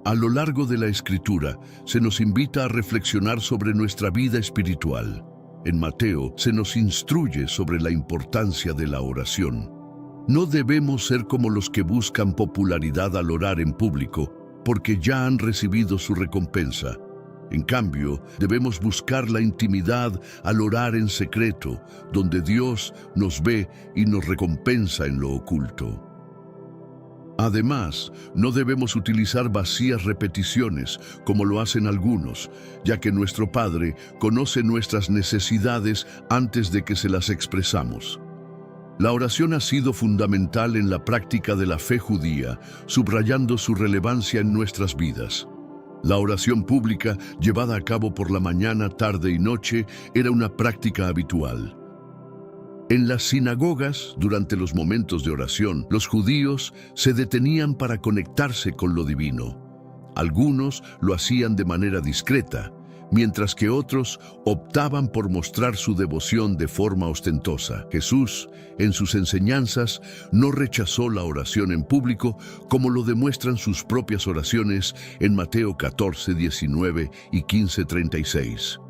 A lo largo de la Escritura, se nos invita a reflexionar sobre nuestra vida espiritual. En Mateo, se nos instruye sobre la importancia de la oración. No debemos ser como los que buscan popularidad al orar en público, porque ya han recibido su recompensa. En cambio, debemos buscar la intimidad al orar en secreto, donde Dios nos ve y nos recompensa en lo oculto. Además, no debemos utilizar vacías repeticiones, como lo hacen algunos, ya que nuestro Padre conoce nuestras necesidades antes de que se las expresamos. La oración ha sido fundamental en la práctica de la fe judía, subrayando su relevancia en nuestras vidas. La oración pública, llevada a cabo por la mañana, tarde y noche, era una práctica habitual. En las sinagogas, durante los momentos de oración, los judíos se detenían para conectarse con lo divino. Algunos lo hacían de manera discreta, mientras que otros optaban por mostrar su devoción de forma ostentosa. Jesús, en sus enseñanzas, no rechazó la oración en público, como lo demuestran sus propias oraciones en Mateo 14, 19 y 15, 36.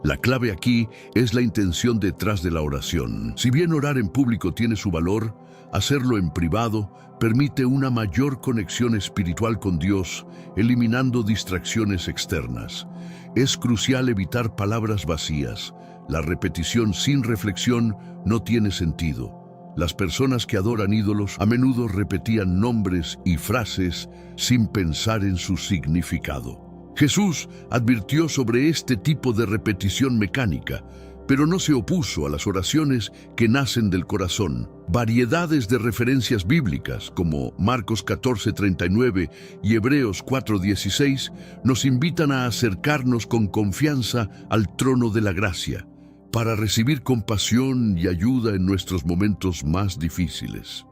La clave aquí es la intención detrás de la oración. Si bien orar en público tiene su valor, hacerlo en privado permite una mayor conexión espiritual con Dios, eliminando distracciones externas. Es crucial evitar palabras vacías. La repetición sin reflexión no tiene sentido. Las personas que adoran ídolos a menudo repetían nombres y frases sin pensar en su significado. Jesús advirtió sobre este tipo de repetición mecánica, pero no se opuso a las oraciones que nacen del corazón. Variedades de referencias bíblicas, como Marcos 14:39 y Hebreos 4:16, nos invitan a acercarnos con confianza al trono de la gracia, para recibir compasión y ayuda en nuestros momentos más difíciles.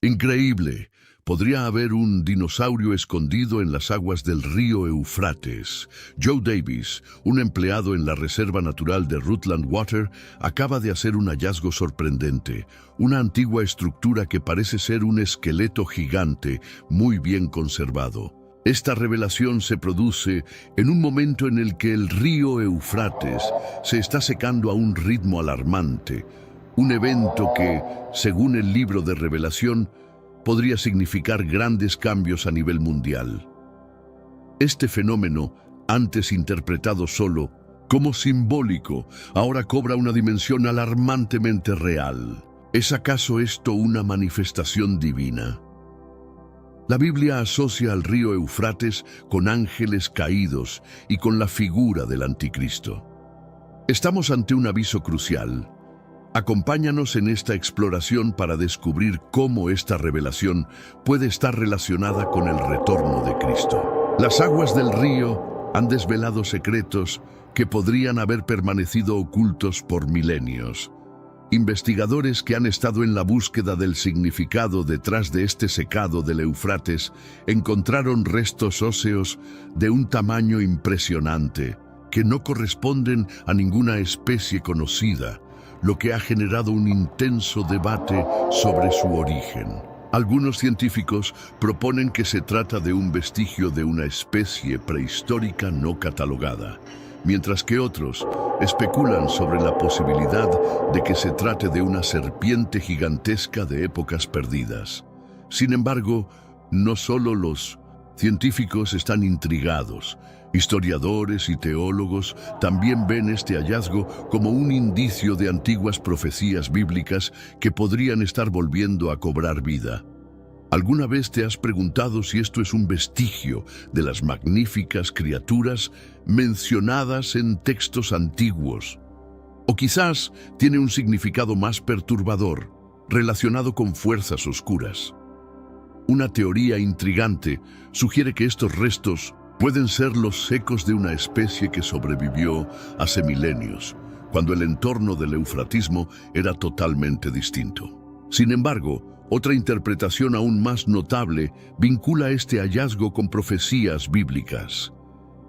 Increíble. Podría haber un dinosaurio escondido en las aguas del río Éufrates. Joe Davis, un empleado en la Reserva Natural de Rutland Water, acaba de hacer un hallazgo sorprendente, una antigua estructura que parece ser un esqueleto gigante muy bien conservado. Esta revelación se produce en un momento en el que el río Éufrates se está secando a un ritmo alarmante, un evento que, según el libro de Revelación, podría significar grandes cambios a nivel mundial. Este fenómeno, antes interpretado solo como simbólico, ahora cobra una dimensión alarmantemente real. ¿Es acaso esto una manifestación divina? La Biblia asocia al río Éufrates con ángeles caídos y con la figura del anticristo. Estamos ante un aviso crucial. Acompáñanos en esta exploración para descubrir cómo esta revelación puede estar relacionada con el retorno de Cristo. Las aguas del río han desvelado secretos que podrían haber permanecido ocultos por milenios. Investigadores que han estado en la búsqueda del significado detrás de este secado del Éufrates encontraron restos óseos de un tamaño impresionante que no corresponden a ninguna especie conocida, lo que ha generado un intenso debate sobre su origen. Algunos científicos proponen que se trata de un vestigio de una especie prehistórica no catalogada, mientras que otros especulan sobre la posibilidad de que se trate de una serpiente gigantesca de épocas perdidas. Sin embargo, no solo los científicos están intrigados. Historiadores y teólogos también ven este hallazgo como un indicio de antiguas profecías bíblicas que podrían estar volviendo a cobrar vida. ¿Alguna vez te has preguntado si esto es un vestigio de las magníficas criaturas mencionadas en textos antiguos? O quizás tiene un significado más perturbador, relacionado con fuerzas oscuras. Una teoría intrigante sugiere que estos restos pueden ser los ecos de una especie que sobrevivió hace milenios, cuando el entorno del eufratismo era totalmente distinto. Sin embargo, otra interpretación aún más notable vincula este hallazgo con profecías bíblicas.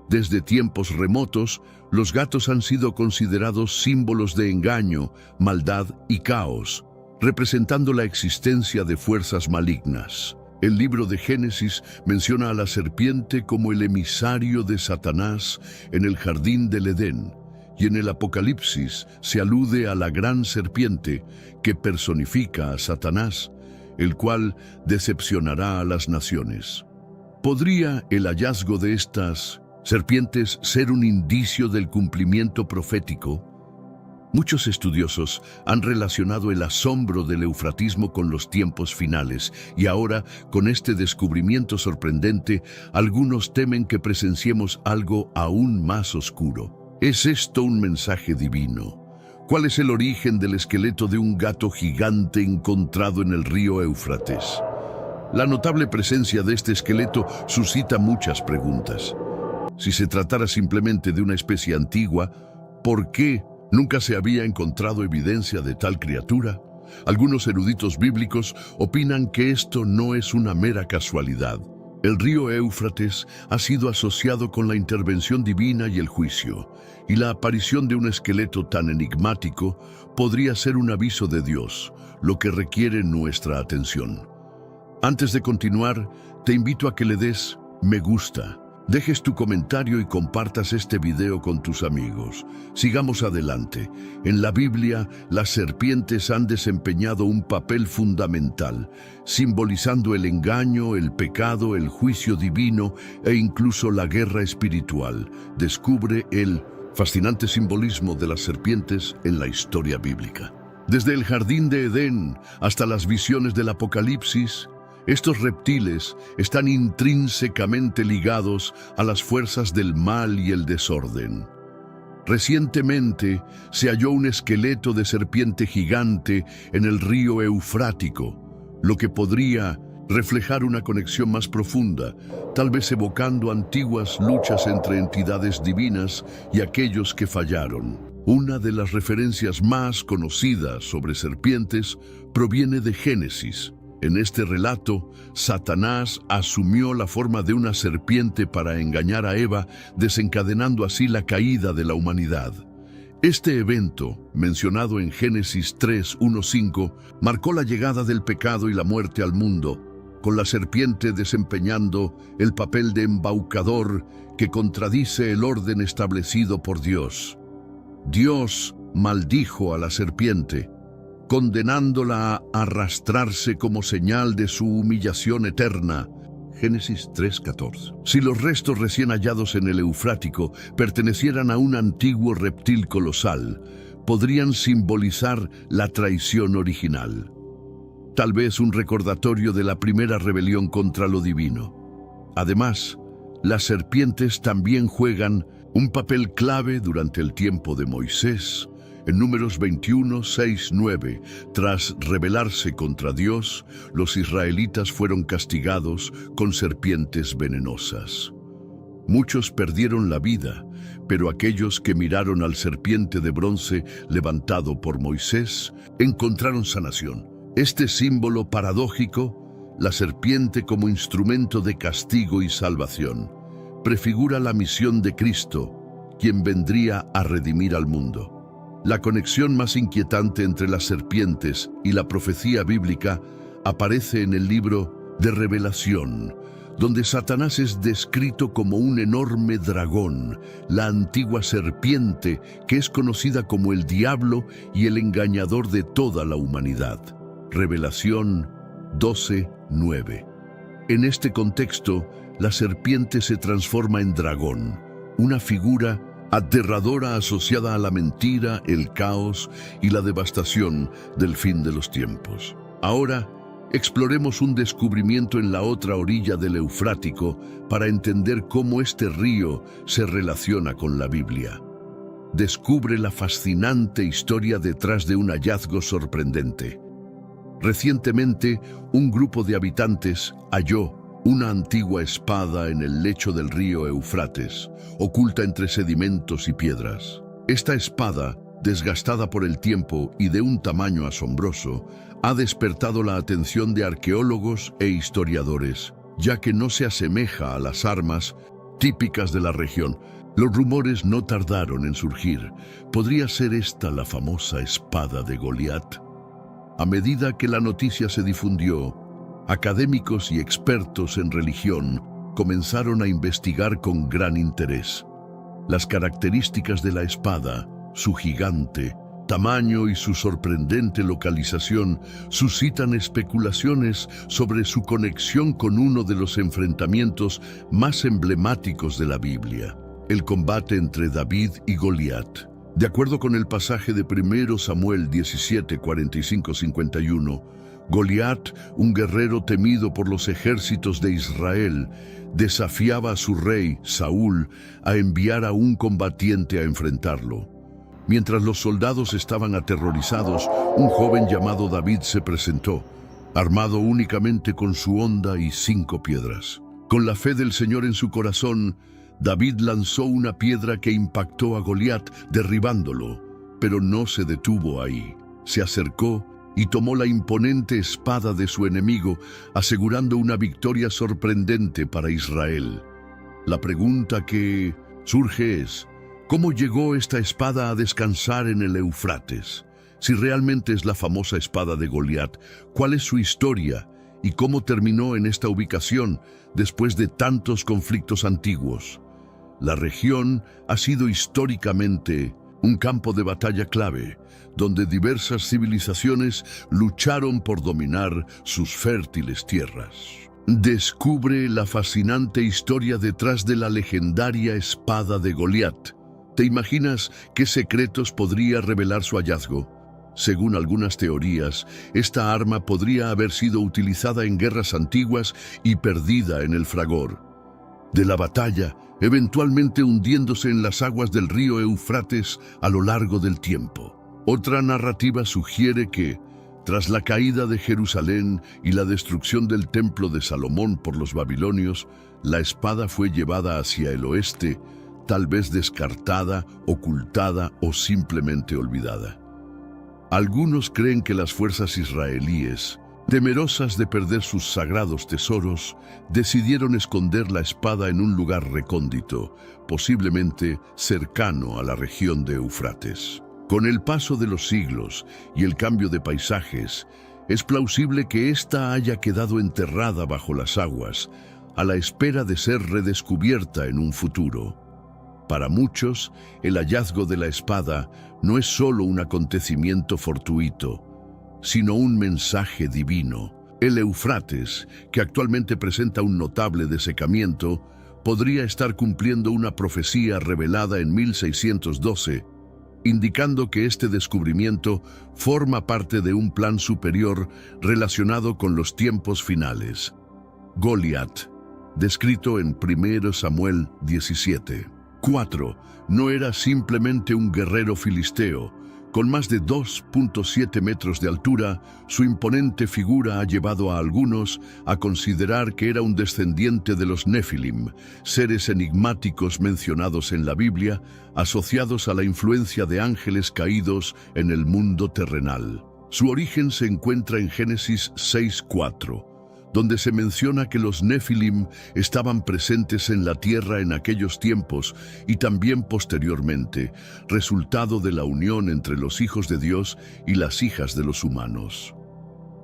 Desde tiempos remotos, los gatos han sido considerados símbolos de engaño, maldad y caos, representando la existencia de fuerzas malignas. El libro de Génesis menciona a la serpiente como el emisario de Satanás en el jardín del Edén, y en el Apocalipsis se alude a la gran serpiente que personifica a Satanás, el cual decepcionará a las naciones. ¿Podría el hallazgo de estas serpientes ser un indicio del cumplimiento profético? Muchos estudiosos han relacionado el asombro del eufratismo con los tiempos finales, y ahora, con este descubrimiento sorprendente, algunos temen que presenciemos algo aún más oscuro. ¿Es esto un mensaje divino? ¿Cuál es el origen del esqueleto de un gato gigante encontrado en el río Éufrates? La notable presencia de este esqueleto suscita muchas preguntas. Si se tratara simplemente de una especie antigua, ¿por qué nunca se había encontrado evidencia de tal criatura? Algunos eruditos bíblicos opinan que esto no es una mera casualidad. El río Éufrates ha sido asociado con la intervención divina y el juicio, y la aparición de un esqueleto tan enigmático podría ser un aviso de Dios, lo que requiere nuestra atención. Antes de continuar, te invito a que le des me gusta, dejes tu comentario y compartas este video con tus amigos. Sigamos adelante. En la Biblia, las serpientes han desempeñado un papel fundamental, simbolizando el engaño, el pecado, el juicio divino e incluso la guerra espiritual. Descubre el fascinante simbolismo de las serpientes en la historia bíblica. Desde el jardín de Edén hasta las visiones del Apocalipsis, estos reptiles están intrínsecamente ligados a las fuerzas del mal y el desorden. Recientemente se halló un esqueleto de serpiente gigante en el río Eufrático, lo que podría reflejar una conexión más profunda, tal vez evocando antiguas luchas entre entidades divinas y aquellos que fallaron. Una de las referencias más conocidas sobre serpientes proviene de Génesis. En este relato, Satanás asumió la forma de una serpiente para engañar a Eva, desencadenando así la caída de la humanidad. Este evento, mencionado en Génesis 3:1-5, marcó la llegada del pecado y la muerte al mundo, con la serpiente desempeñando el papel de embaucador que contradice el orden establecido por Dios. Dios maldijo a la serpiente, condenándola a arrastrarse como señal de su humillación eterna. Génesis 3:14. Si los restos recién hallados en el Eufrático pertenecieran a un antiguo reptil colosal, podrían simbolizar la traición original. Tal vez un recordatorio de la primera rebelión contra lo divino. Además, las serpientes también juegan un papel clave durante el tiempo de Moisés. En Números 21:6-9, tras rebelarse contra Dios, los israelitas fueron castigados con serpientes venenosas. Muchos perdieron la vida, pero aquellos que miraron al serpiente de bronce levantado por Moisés encontraron sanación. Este símbolo paradójico, la serpiente como instrumento de castigo y salvación, prefigura la misión de Cristo, quien vendría a redimir al mundo. La conexión más inquietante entre las serpientes y la profecía bíblica aparece en el libro de Revelación, donde Satanás es descrito como un enorme dragón, la antigua serpiente que es conocida como el diablo y el engañador de toda la humanidad. Revelación 12:9. En este contexto, la serpiente se transforma en dragón, una figura aterradora asociada a la mentira, el caos y la devastación del fin de los tiempos. Ahora, exploremos un descubrimiento en la otra orilla del Eufrático para entender cómo este río se relaciona con la Biblia. Descubre la fascinante historia detrás de un hallazgo sorprendente. Recientemente, un grupo de habitantes halló una antigua espada en el lecho del río Eufrates, oculta entre sedimentos y piedras. Esta espada, desgastada por el tiempo y de un tamaño asombroso, ha despertado la atención de arqueólogos e historiadores, ya que no se asemeja a las armas típicas de la región. Los rumores no tardaron en surgir. ¿Podría ser esta la famosa espada de Goliat? A medida que la noticia se difundió, académicos y expertos en religión comenzaron a investigar con gran interés. Las características de la espada, su gigante tamaño y su sorprendente localización suscitan especulaciones sobre su conexión con uno de los enfrentamientos más emblemáticos de la Biblia, el combate entre David y Goliat. De acuerdo con el pasaje de 1 Samuel 17, 45-51, Goliat, un guerrero temido por los ejércitos de Israel, desafiaba a su rey, Saúl, a enviar a un combatiente a enfrentarlo. Mientras los soldados estaban aterrorizados, un joven llamado David se presentó, armado únicamente con su honda y 5 piedras. Con la fe del Señor en su corazón, David lanzó una piedra que impactó a Goliat, derribándolo, pero no se detuvo ahí. Se acercó y tomó la imponente espada de su enemigo, asegurando una victoria sorprendente para Israel. La pregunta que surge es, ¿cómo llegó esta espada a descansar en el Éufrates? Si realmente es la famosa espada de Goliat, ¿cuál es su historia y cómo terminó en esta ubicación después de tantos conflictos antiguos? La región ha sido históricamente un campo de batalla clave, donde diversas civilizaciones lucharon por dominar sus fértiles tierras. Descubre la fascinante historia detrás de la legendaria espada de Goliat. ¿Te imaginas qué secretos podría revelar su hallazgo? Según algunas teorías, esta arma podría haber sido utilizada en guerras antiguas y perdida en el fragor de la batalla, eventualmente hundiéndose en las aguas del río Éufrates a lo largo del tiempo. Otra narrativa sugiere que, tras la caída de Jerusalén y la destrucción del templo de Salomón por los babilonios, la espada fue llevada hacia el oeste, tal vez descartada, ocultada o simplemente olvidada. Algunos creen que las fuerzas israelíes, temerosas de perder sus sagrados tesoros, decidieron esconder la espada en un lugar recóndito, posiblemente cercano a la región de Éufrates. Con el paso de los siglos y el cambio de paisajes, es plausible que ésta haya quedado enterrada bajo las aguas, a la espera de ser redescubierta en un futuro. Para muchos, el hallazgo de la espada no es solo un acontecimiento fortuito, sino un mensaje divino. El Éufrates, que actualmente presenta un notable desecamiento, podría estar cumpliendo una profecía revelada en 1612, indicando que este descubrimiento forma parte de un plan superior relacionado con los tiempos finales. Goliat, descrito en 1 Samuel 17. 4. No era simplemente un guerrero filisteo. Con más de 2.7 metros de altura, su imponente figura ha llevado a algunos a considerar que era un descendiente de los Nefilim, seres enigmáticos mencionados en la Biblia, asociados a la influencia de ángeles caídos en el mundo terrenal. Su origen se encuentra en Génesis 6:4, donde se menciona que los Nefilim estaban presentes en la tierra en aquellos tiempos y también posteriormente, resultado de la unión entre los hijos de Dios y las hijas de los humanos.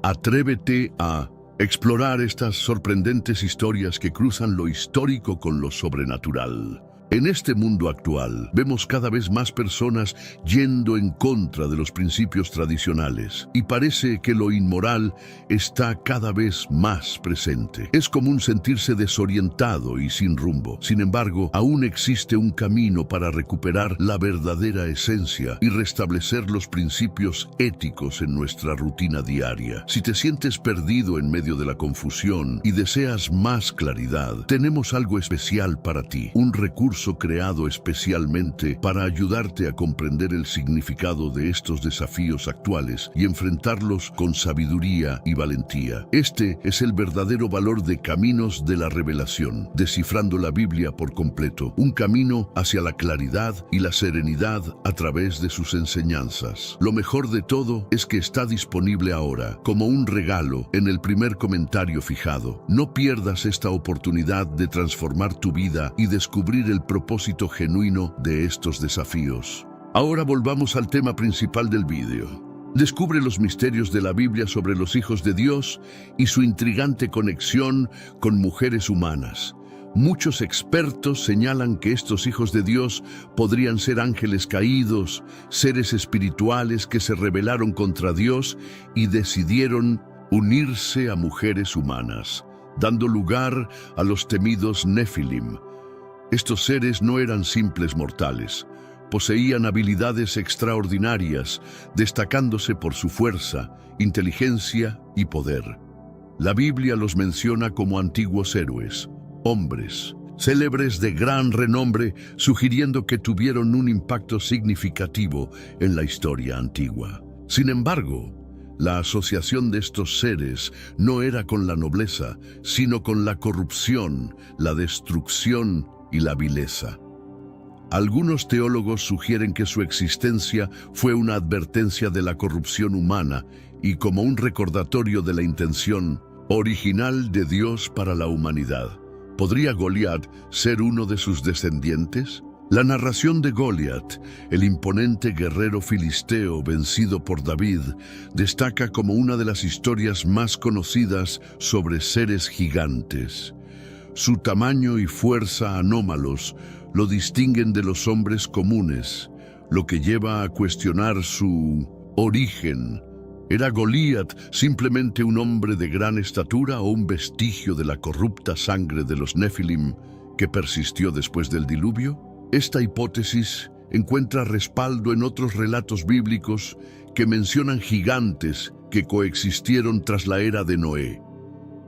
Atrévete a explorar estas sorprendentes historias que cruzan lo histórico con lo sobrenatural. En este mundo actual, vemos cada vez más personas yendo en contra de los principios tradicionales y parece que lo inmoral está cada vez más presente. Es común sentirse desorientado y sin rumbo. Sin embargo, aún existe un camino para recuperar la verdadera esencia y restablecer los principios éticos en nuestra rutina diaria. Si te sientes perdido en medio de la confusión y deseas más claridad, tenemos algo especial para ti, un recurso creado especialmente para ayudarte a comprender el significado de estos desafíos actuales y enfrentarlos con sabiduría y valentía. Este es el verdadero valor de Caminos de la Revelación, descifrando la Biblia por completo, un camino hacia la claridad y la serenidad a través de sus enseñanzas. Lo mejor de todo es que está disponible ahora, como un regalo, en el primer comentario fijado. No pierdas esta oportunidad de transformar tu vida y descubrir el propósito genuino de estos desafíos. Ahora volvamos al tema principal del vídeo. Descubre los misterios de la Biblia sobre los hijos de Dios y su intrigante conexión con mujeres humanas. Muchos expertos señalan que estos hijos de Dios podrían ser ángeles caídos, seres espirituales que se rebelaron contra Dios y decidieron unirse a mujeres humanas, dando lugar a los temidos Nefilim. Estos seres no eran simples mortales, poseían habilidades extraordinarias, destacándose por su fuerza, inteligencia y poder. La Biblia los menciona como antiguos héroes, hombres, célebres de gran renombre, sugiriendo que tuvieron un impacto significativo en la historia antigua. Sin embargo, la asociación de estos seres no era con la nobleza, sino con la corrupción, la destrucción y la vileza. Algunos teólogos sugieren que su existencia fue una advertencia de la corrupción humana y como un recordatorio de la intención original de Dios para la humanidad. ¿Podría Goliat ser uno de sus descendientes? La narración de Goliat, el imponente guerrero filisteo vencido por David, destaca como una de las historias más conocidas sobre seres gigantes. Su tamaño y fuerza anómalos lo distinguen de los hombres comunes, lo que lleva a cuestionar su origen. ¿Era Goliat simplemente un hombre de gran estatura o un vestigio de la corrupta sangre de los Nefilim que persistió después del diluvio? Esta hipótesis encuentra respaldo en otros relatos bíblicos que mencionan gigantes que coexistieron tras la era de Noé.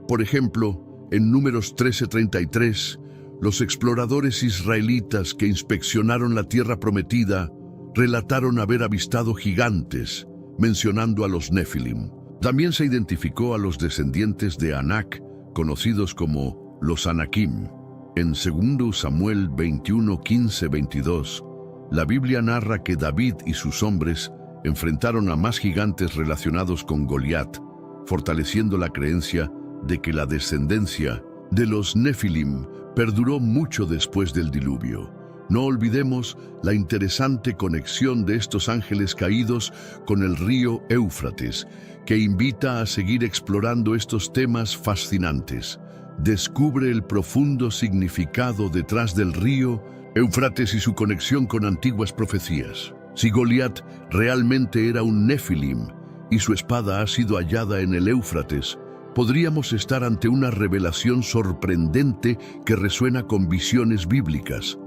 Por ejemplo, en Números 13:33, los exploradores israelitas que inspeccionaron la tierra prometida relataron haber avistado gigantes, mencionando a los Nefilim. También se identificó a los descendientes de Anak, conocidos como los Anakim. En 2 Samuel 21:15-22, la Biblia narra que David y sus hombres enfrentaron a más gigantes relacionados con Goliat, fortaleciendo la creencia de que la descendencia de los Nefilim perduró mucho después del diluvio. No olvidemos la interesante conexión de estos ángeles caídos con el río Éufrates, que invita a seguir explorando estos temas fascinantes. Descubre el profundo significado detrás del río Éufrates y su conexión con antiguas profecías. Si Goliat realmente era un Nefilim y su espada ha sido hallada en el Éufrates, podríamos estar ante una revelación sorprendente que resuena con visiones bíblicas.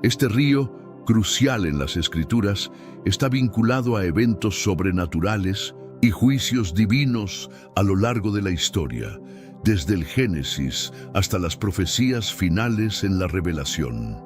Este río, crucial en las Escrituras, está vinculado a eventos sobrenaturales y juicios divinos a lo largo de la historia, desde el Génesis hasta las profecías finales en la Revelación.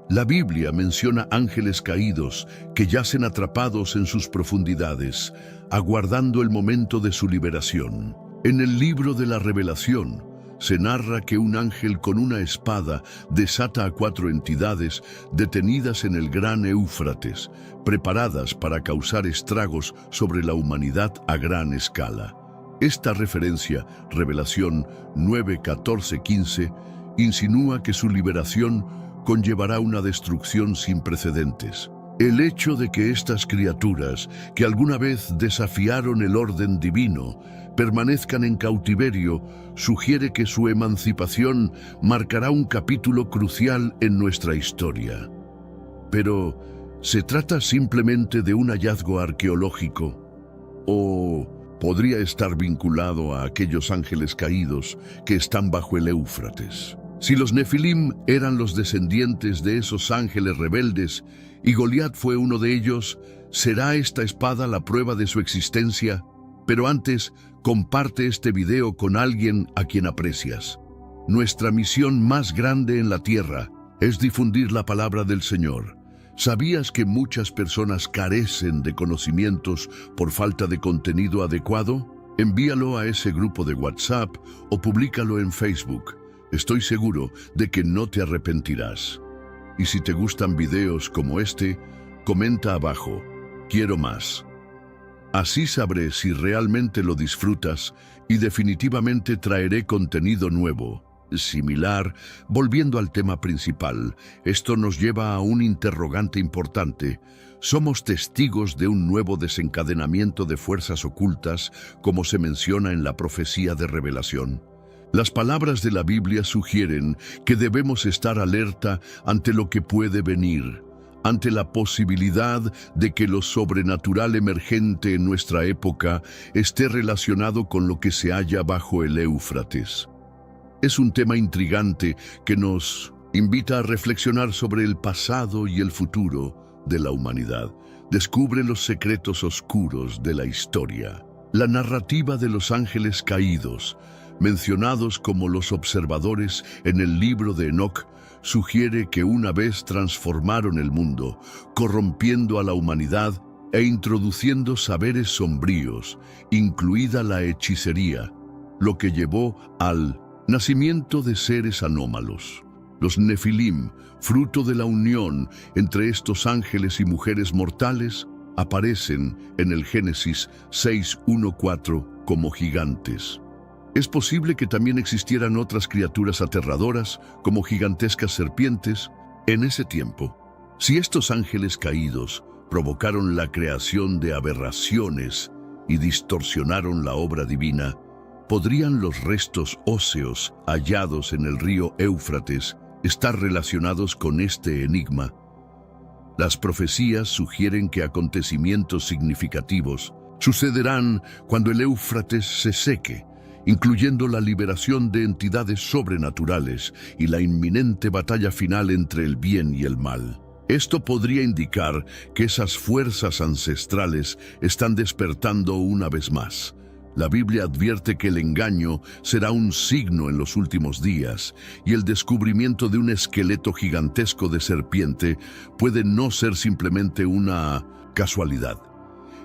La Biblia menciona ángeles caídos que yacen atrapados en sus profundidades, aguardando el momento de su liberación. En el libro de la Revelación, se narra que un ángel con una espada desata a 4 entidades detenidas en el gran Éufrates, preparadas para causar estragos sobre la humanidad a gran escala. Esta referencia, Revelación 9, 14, 15, insinúa que su liberación conllevará una destrucción sin precedentes. El hecho de que estas criaturas, que alguna vez desafiaron el orden divino, permanezcan en cautiverio, sugiere que su emancipación marcará un capítulo crucial en nuestra historia. Pero, ¿se trata simplemente de un hallazgo arqueológico? ¿O podría estar vinculado a aquellos ángeles caídos que están bajo el Éufrates? Si los Nefilim eran los descendientes de esos ángeles rebeldes y Goliat fue uno de ellos, ¿será esta espada la prueba de su existencia? Pero antes, comparte este video con alguien a quien aprecias. Nuestra misión más grande en la tierra es difundir la palabra del Señor. ¿Sabías que muchas personas carecen de conocimientos por falta de contenido adecuado? Envíalo a ese grupo de WhatsApp o públicalo en Facebook. Estoy seguro de que no te arrepentirás. Y si te gustan videos como este, comenta abajo, quiero más. Así sabré si realmente lo disfrutas y definitivamente traeré contenido nuevo, similar. Volviendo al tema principal, esto nos lleva a un interrogante importante. ¿Somos testigos de un nuevo desencadenamiento de fuerzas ocultas, como se menciona en la profecía de Revelación? Las palabras de la Biblia sugieren que debemos estar alerta ante lo que puede venir, ante la posibilidad de que lo sobrenatural emergente en nuestra época esté relacionado con lo que se halla bajo el Éufrates. Es un tema intrigante que nos invita a reflexionar sobre el pasado y el futuro de la humanidad. Descubre los secretos oscuros de la historia. La narrativa de los ángeles caídos, mencionados como los observadores en el libro de Enoc, sugiere que una vez transformaron el mundo, corrompiendo a la humanidad e introduciendo saberes sombríos, incluida la hechicería, lo que llevó al nacimiento de seres anómalos. Los Nefilim, fruto de la unión entre estos ángeles y mujeres mortales, aparecen en el Génesis 6:1-4 como gigantes. Es posible que también existieran otras criaturas aterradoras, como gigantescas serpientes, en ese tiempo. Si estos ángeles caídos provocaron la creación de aberraciones y distorsionaron la obra divina, ¿podrían los restos óseos hallados en el río Éufrates estar relacionados con este enigma? Las profecías sugieren que acontecimientos significativos sucederán cuando el Éufrates se seque, incluyendo la liberación de entidades sobrenaturales y la inminente batalla final entre el bien y el mal. Esto podría indicar que esas fuerzas ancestrales están despertando una vez más. La Biblia advierte que el engaño será un signo en los últimos días, y el descubrimiento de un esqueleto gigantesco de serpiente puede no ser simplemente una casualidad.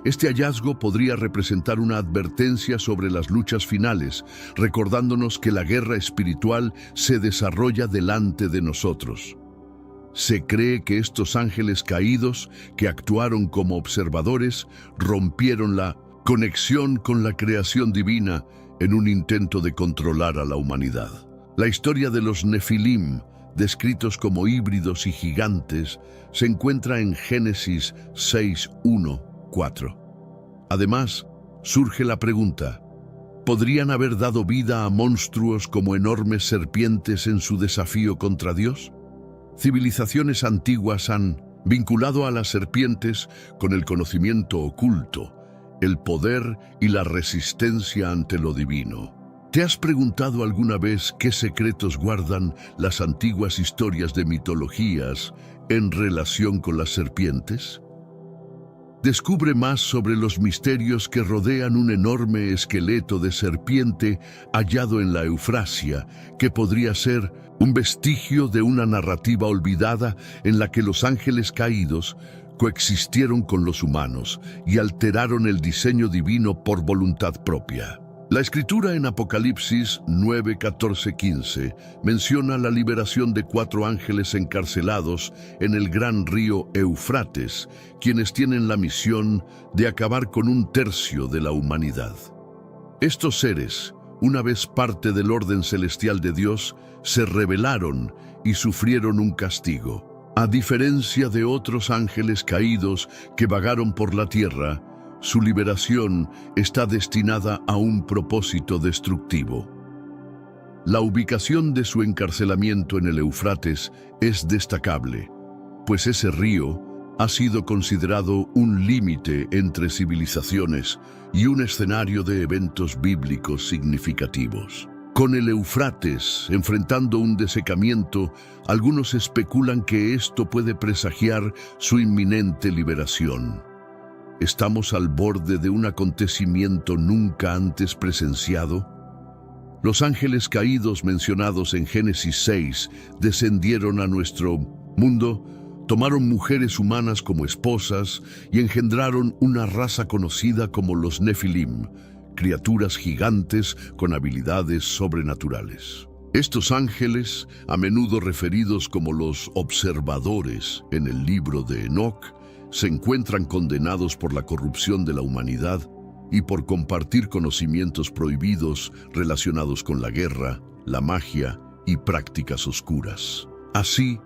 Este hallazgo podría representar una advertencia sobre las luchas finales, recordándonos que la guerra espiritual se desarrolla delante de nosotros. Se cree que estos ángeles caídos, que actuaron como observadores, rompieron la conexión con la creación divina en un intento de controlar a la humanidad. La historia de los Nefilim, descritos como híbridos y gigantes, se encuentra en Génesis 6:1-4. Además, surge la pregunta: ¿podrían haber dado vida a monstruos como enormes serpientes en su desafío contra Dios? Civilizaciones antiguas han vinculado a las serpientes con el conocimiento oculto, el poder y la resistencia ante lo divino. ¿Te has preguntado alguna vez qué secretos guardan las antiguas historias de mitologías en relación con las serpientes? Descubre más sobre los misterios que rodean un enorme esqueleto de serpiente hallado en la Eufrasia, que podría ser un vestigio de una narrativa olvidada en la que los ángeles caídos coexistieron con los humanos y alteraron el diseño divino por voluntad propia. La escritura en Apocalipsis 9:14-15 menciona la liberación de 4 ángeles encarcelados en el gran río Eufrates, quienes tienen la misión de acabar con 1/3 de la humanidad. Estos seres, una vez parte del orden celestial de Dios, se rebelaron y sufrieron un castigo. A diferencia de otros ángeles caídos que vagaron por la tierra, su liberación está destinada a un propósito destructivo. La ubicación de su encarcelamiento en el Éufrates es destacable, pues ese río ha sido considerado un límite entre civilizaciones y un escenario de eventos bíblicos significativos. Con el Éufrates enfrentando un desecamiento, algunos especulan que esto puede presagiar su inminente liberación. ¿Estamos al borde de un acontecimiento nunca antes presenciado? Los ángeles caídos mencionados en Génesis 6 descendieron a nuestro mundo, tomaron mujeres humanas como esposas y engendraron una raza conocida como los Nefilim, criaturas gigantes con habilidades sobrenaturales. Estos ángeles, a menudo referidos como los observadores en el libro de Enoc, se encuentran condenados por la corrupción de la humanidad y por compartir conocimientos prohibidos relacionados con la guerra, la magia y prácticas oscuras. Así,